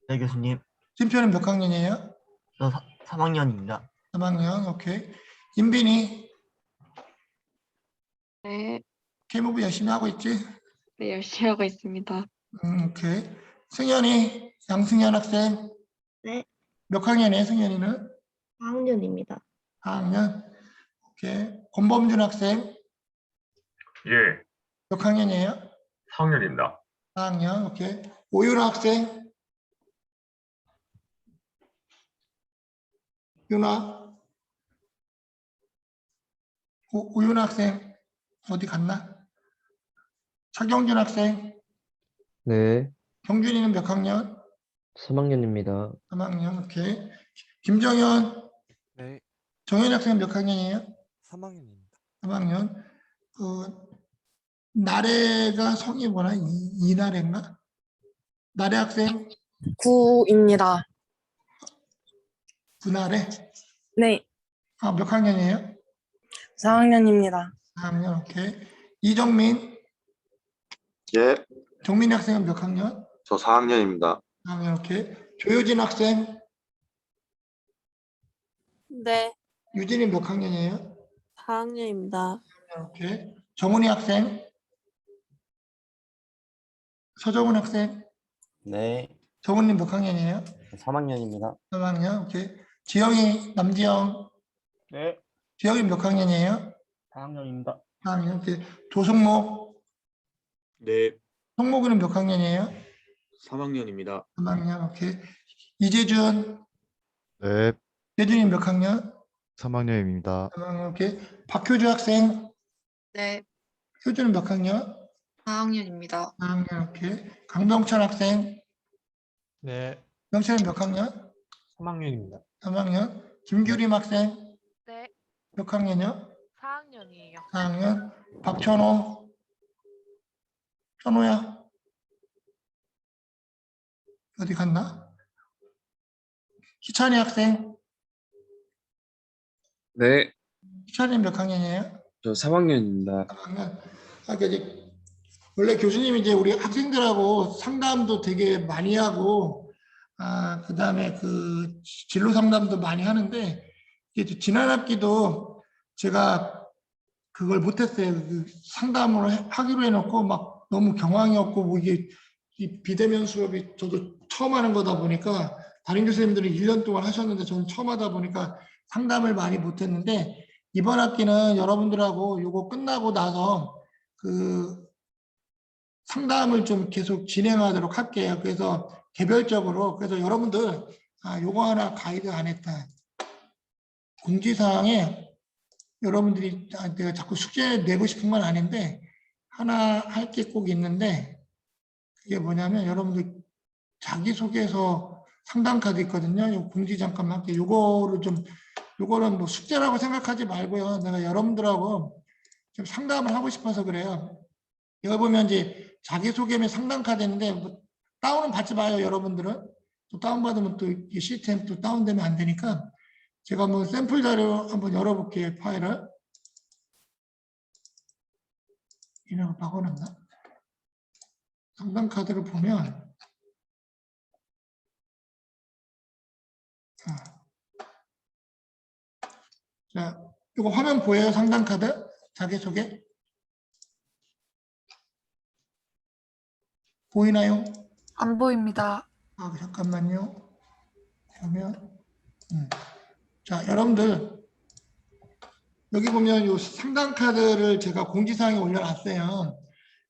네, 교수님. 진표는 몇 학년이에요? 저 3학년입니다. 3학년. 오케이. 임빈이. 네, K무브 열심히 하고 있지? 네, 열심히 하고 있습니다. 오케이. 승현이. 양승현 학생. 네. 몇 학년이에요, 승현이는? 4학년입니다. 4학년. 오케이. 권범준 학생. 예, 몇 학년이에요? 4학년입니다. 4학년. 오케이. 오윤아 학생. 윤아. 오윤아 학생. 어디 갔나? 차경준 학생. 네, 경준이는 몇 학년? 3학년입니다. 3학년. 오케이. 김정현. 네, 정현 학생 몇 학년이에요? 3학년입니다. 3학년. 나래가 성이 뭐나? 이나래인가? 나래 학생, 9입니다. 구나래? 네, 아, 몇 학년이에요? 4학년입니다. 4학년, 오케이. 이정민, 예, 정민 학생은 몇 학년? 저 4학년입니다. 4학년, 오케이. 조효진 학생, 네, 유진이 몇 학년이에요? 4학년입니다. 오케이. 정훈이 학생, 서정훈 학생, 네. 정훈님 몇 학년이에요? 3학년입니다. 3학년, 오케이. 지영이, 남지영, 네. 지영이 몇 학년이에요? 4학년입니다. 4학년, 오케이. 조승목, 네. 성목이는 몇 학년이에요? 3학년입니다. 3학년, 오케이. 이재준, 네. 재준이 몇 학년? 3학년입니다. 3학년, 오케이. 박효주 학생, 네, 효주는 몇 학년? 4학년입니다. 4학년, 오케이. 강병철 학생, 네. 병철은 몇 학년? 3학년입니다. 3학년. 김규림 학생, 네, 몇 학년이요? 4학년이에요. 4학년. 박천호, 천호야. 어디 갔나? 희찬이 학생, 네, 희찬이 몇 학년이에요? 저 3학년입니다. 3학년. 이제 원래 교수님이 이제 우리 학생들하고 상담도 되게 많이 하고, 그다음에 그 진로 상담도 많이 하는데, 이게 지난 학기도 제가 그걸 못했어요. 그 상담을 하기로 해놓고 막 너무 경황이 없고, 뭐 이게 이 비대면 수업이 저도 처음 하는 거다 보니까 다른 교수님들은 1년 동안 하셨는데 저는 처음 하다 보니까 상담을 많이 못했는데, 이번 학기는 여러분들하고 요거 끝나고 나서 그 상담을 좀 계속 진행하도록 할게요. 그래서 개별적으로, 그래서 여러분들 요거 하나 가이드 안 했다. 공지사항에 여러분들이 내가 자꾸 숙제 내고 싶은 건 아닌데 하나 할 게 꼭 있는데, 그게 뭐냐면 여러분들 자기소개서 상담 카드 있거든요. 요 공지 잠깐만 할게요. 요거는 뭐 숙제라고 생각하지 말고요. 내가 여러분들하고 좀 상담을 하고 싶어서 그래요. 여기 보면 이제 자기소개 및 상담 카드 있는데, 뭐 다운은 받지 마요. 여러분들은 또 다운받으면 또 이 시스템 또 다운되면 안 되니까 제가 한번 샘플 자료 한번 열어볼게요. 파일을. 이런 거 바꿔놨나? 상담 카드를 보면 자, 이거 화면 보여요? 상담 카드 자기소개 보이나요? 안 보입니다. 잠깐만요. 그러면 자, 여러분들 여기 보면 요 상담 카드를 제가 공지사항에 올려놨어요.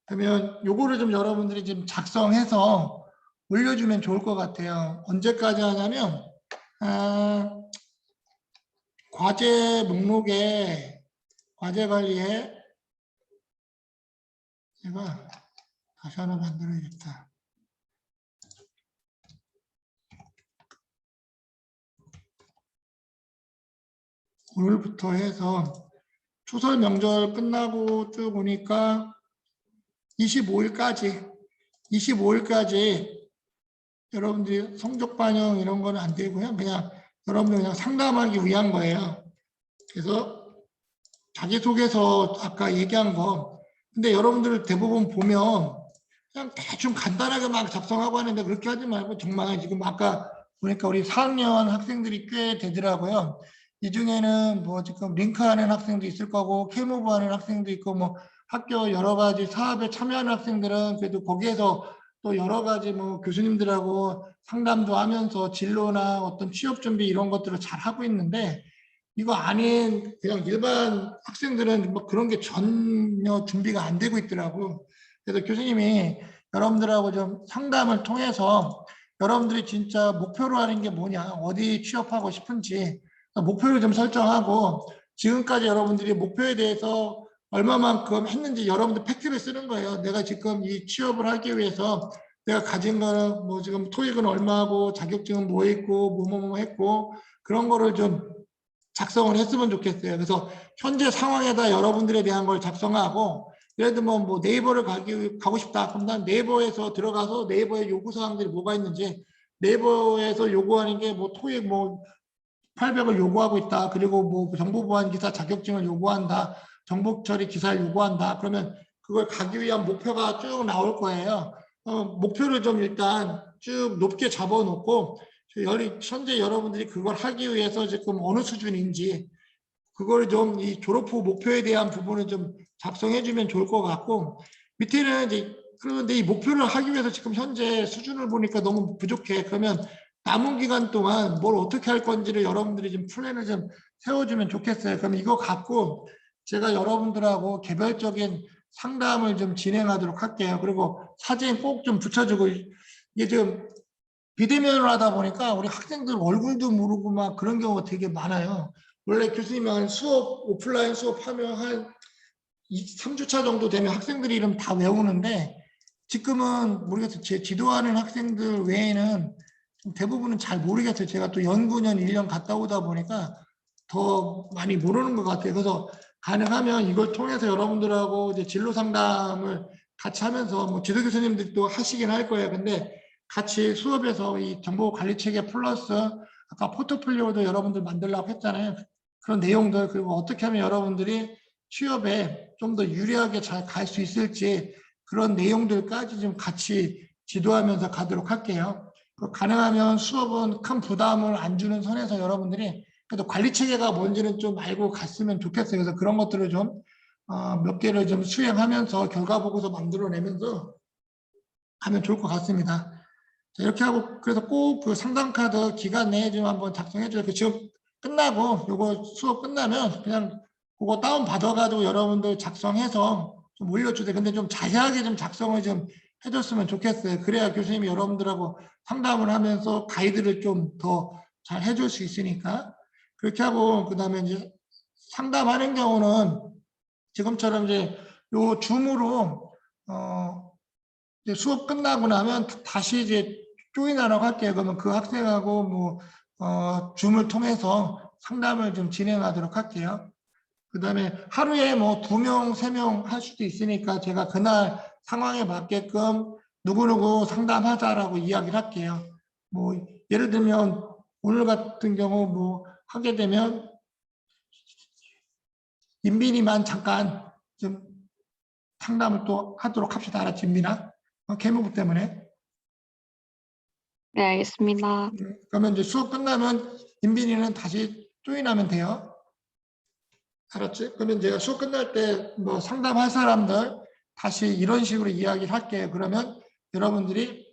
그러면 요거를 좀 여러분들이 좀 작성해서 올려주면 좋을 것 같아요. 언제까지 하냐면 과제 목록에 과제 관리에 제가 다시 하나 만들어야겠다. 오늘부터 해서 추석 명절 끝나고 쭉 오니까 25일까지 여러분들이 성적 반영 이런 거는 안 되고요. 그냥 여러분들 그냥 상담하기 위한 거예요. 그래서 자기소개서 아까 얘기한 거, 근데 여러분들 대부분 보면 그냥 대충 간단하게 막 작성하고 하는데 그렇게 하지 말고 정말 지금 아까 보니까 우리 4학년 학생들이 꽤 되더라고요. 이 중에는 뭐 지금 링크하는 학생도 있을 거고 K무브 하는 학생도 있고 뭐 학교 여러 가지 사업에 참여하는 학생들은 그래도 거기에서 또 여러 가지 뭐 교수님들하고 상담도 하면서 진로나 어떤 취업 준비 이런 것들을 잘 하고 있는데, 이거 아닌 그냥 일반 학생들은 뭐 그런 게 전혀 준비가 안 되고 있더라고. 그래서 교수님이 여러분들하고 좀 상담을 통해서 여러분들이 진짜 목표로 하는 게 뭐냐, 어디 취업하고 싶은지 목표를 좀 설정하고, 지금까지 여러분들이 목표에 대해서 얼마만큼 했는지 여러분들 팩트를 쓰는 거예요. 내가 지금 이 취업을 하기 위해서 내가 가진 거는 뭐 지금 토익은 얼마고 자격증은 뭐 있고 뭐 했고, 그런 거를 좀 작성을 했으면 좋겠어요. 그래서 현재 상황에다 여러분들에 대한 걸 작성하고, 예를 들면 뭐 네이버를 가고 싶다. 그럼 난 네이버에서 들어가서 네이버의 요구사항들이 뭐가 있는지, 네이버에서 요구하는 게 뭐 토익 뭐 800을 요구하고 있다. 그리고 뭐 정보보안 기사 자격증을 요구한다. 정보 처리 기사를 요구한다. 그러면 그걸 가기 위한 목표가 쭉 나올 거예요. 목표를 좀 일단 쭉 높게 잡아놓고 현재 여러분들이 그걸 하기 위해서 지금 어느 수준인지 그걸 좀 이 졸업 후 목표에 대한 부분을 좀 작성해 주면 좋을 것 같고, 밑에는 이제 그런데 이 목표를 하기 위해서 지금 현재 수준을 보니까 너무 부족해. 그러면 남은 기간 동안 뭘 어떻게 할 건지를 여러분들이 좀 플랜을 좀 세워주면 좋겠어요. 그럼 이거 갖고 제가 여러분들하고 개별적인 상담을 좀 진행하도록 할게요. 그리고 사진 꼭 좀 붙여주고, 이게 지금 비대면으로 하다 보니까 우리 학생들 얼굴도 모르고 막 그런 경우가 되게 많아요. 원래 교수님이 한 수업, 오프라인 수업하면 한 3주차 정도 되면 학생들이 이름 다 외우는데, 지금은 모르겠어요. 제 지도하는 학생들 외에는 대부분은 잘 모르겠어요. 제가 또 연구년 1년 갔다 오다 보니까 더 많이 모르는 것 같아요. 그래서 가능하면 이걸 통해서 여러분들하고 이제 진로 상담을 같이 하면서, 뭐 지도 교수님들도 하시긴 할 거예요. 근데 같이 수업에서 이 정보 관리 체계 플러스 아까 포트폴리오도 여러분들 만들려고 했잖아요. 그런 내용들, 그리고 어떻게 하면 여러분들이 취업에 좀 더 유리하게 잘 갈 수 있을지 그런 내용들까지 좀 같이 지도하면서 가도록 할게요. 가능하면 수업은 큰 부담을 안 주는 선에서 여러분들이 그래도 관리 체계가 뭔지는 좀 알고 갔으면 좋겠어요. 그래서 그런 것들을 좀 몇 개를 좀 수행하면서 결과 보고서 만들어내면서 하면 좋을 것 같습니다. 자, 이렇게 하고, 그래서 꼭 그 상담 카드 기간 내에 좀 한번 작성해 줘요. 지금 끝나고 요거 수업 끝나면 그냥 그거 다운 받아가지고 여러분들 작성해서 좀 올려주세요. 근데 좀 자세하게 좀 작성을 좀 해줬으면 좋겠어요. 그래야 교수님이 여러분들하고 상담을 하면서 가이드를 좀 더 잘 해줄 수 있으니까. 그렇게 하고, 그 다음에 이제 상담하는 경우는 지금처럼 이제 요 줌으로, 이제 수업 끝나고 나면 다시 이제 조인하라고 할게요. 그러면 그 학생하고 뭐, 줌을 통해서 상담을 좀 진행하도록 할게요. 그 다음에 하루에 뭐 2명, 3명 할 수도 있으니까 제가 그날 상황에 맞게끔 누구누구 상담하자라고 이야기를 할게요. 뭐, 예를 들면 오늘 같은 경우 뭐 하게 되면 인빈이만 잠깐 좀 상담을 또 하도록 합시다. 알았지, 인빈아? 개무부 때문에. 네, 알겠습니다. 그러면 이제 수업 끝나면 인빈이는 다시 조인하면 돼요. 알았지? 그러면 제가 수업 끝날 때 뭐 상담할 사람들 다시 이런 식으로 이야기를 할게요. 그러면 여러분들이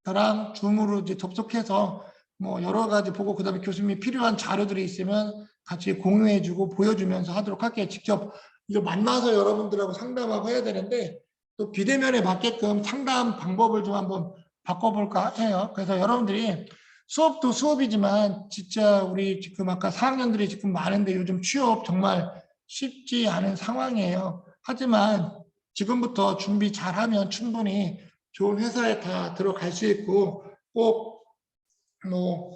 저랑 줌으로 이제 접속해서 뭐 여러 가지 보고, 그 다음에 교수님이 필요한 자료들이 있으면 같이 공유해주고 보여주면서 하도록 할게요. 직접 이거 만나서 여러분들하고 상담하고 해야 되는데, 또 비대면에 맞게끔 상담 방법을 좀 한번 바꿔볼까 해요. 그래서 여러분들이 수업도 수업이지만 진짜 우리 지금 아까 4학년들이 지금 많은데 요즘 취업 정말 쉽지 않은 상황이에요. 하지만 지금부터 준비 잘하면 충분히 좋은 회사에 다 들어갈 수 있고, 꼭 뭐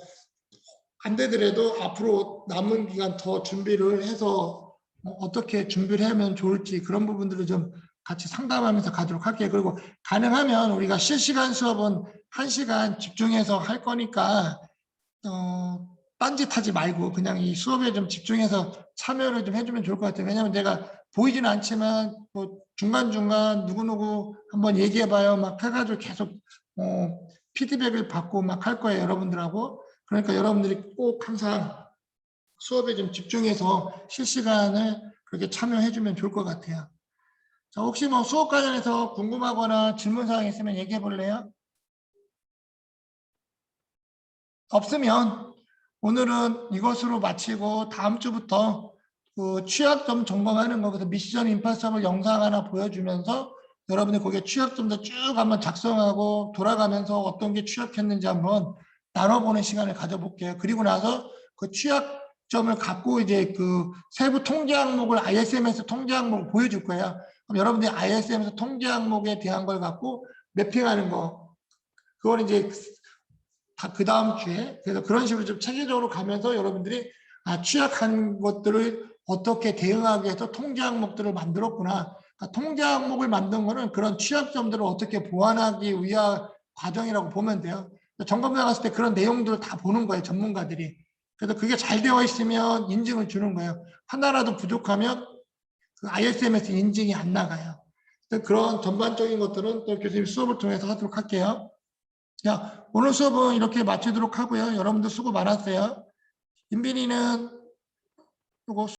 안 되더라도 앞으로 남은 기간 더 준비를 해서 어떻게 준비를 하면 좋을지 그런 부분들을 좀 같이 상담하면서 가도록 할게요. 그리고 가능하면 우리가 실시간 수업은 1시간 집중해서 할 거니까 딴짓하지 말고 그냥 이 수업에 좀 집중해서 참여를 좀 해주면 좋을 것 같아요. 왜냐하면 내가 보이지는 않지만 뭐 중간중간 누구누구 한번 얘기해봐요 막 해가지고 계속 피드백을 받고 막 할 거예요, 여러분들하고. 그러니까 여러분들이 꼭 항상 수업에 좀 집중해서 실시간을 그렇게 참여해주면 좋을 것 같아요. 자, 혹시 뭐 수업 관련해서 궁금하거나 질문사항 있으면 얘기해 볼래요? 없으면 오늘은 이것으로 마치고 다음 주부터 그 취약점 점검하는 거, 그래서 미션 임파서블 영상 하나 보여주면서 여러분이 거기에 취약점도 쭉 한번 작성하고 돌아가면서 어떤 게 취약했는지 한번 나눠보는 시간을 가져볼게요. 그리고 나서 그 취약점을 갖고 이제 그 세부 통계 항목을 ISMS 통계 항목을 보여줄 거예요. 그럼 여러분들이 ISMS 통계 항목에 대한 걸 갖고 매핑하는 거, 그걸 이제 다 그 다음 주에, 그래서 그런 식으로 좀 체계적으로 가면서 여러분들이 취약한 것들을 어떻게 대응하기 위해서 통계 항목들을 만들었구나. 그러니까 통제 항목을 만든 거는 그런 취약점들을 어떻게 보완하기 위한 과정이라고 보면 돼요. 점검대 갔을 때 그런 내용들을 다 보는 거예요, 전문가들이. 그래서 그게 잘 되어 있으면 인증을 주는 거예요. 하나라도 부족하면 그 ISMS 인증이 안 나가요. 그런 전반적인 것들은 또 교수님 수업을 통해서 하도록 할게요. 자, 오늘 수업은 이렇게 마치도록 하고요. 여러분들 수고 많았어요. 임빈이는 요거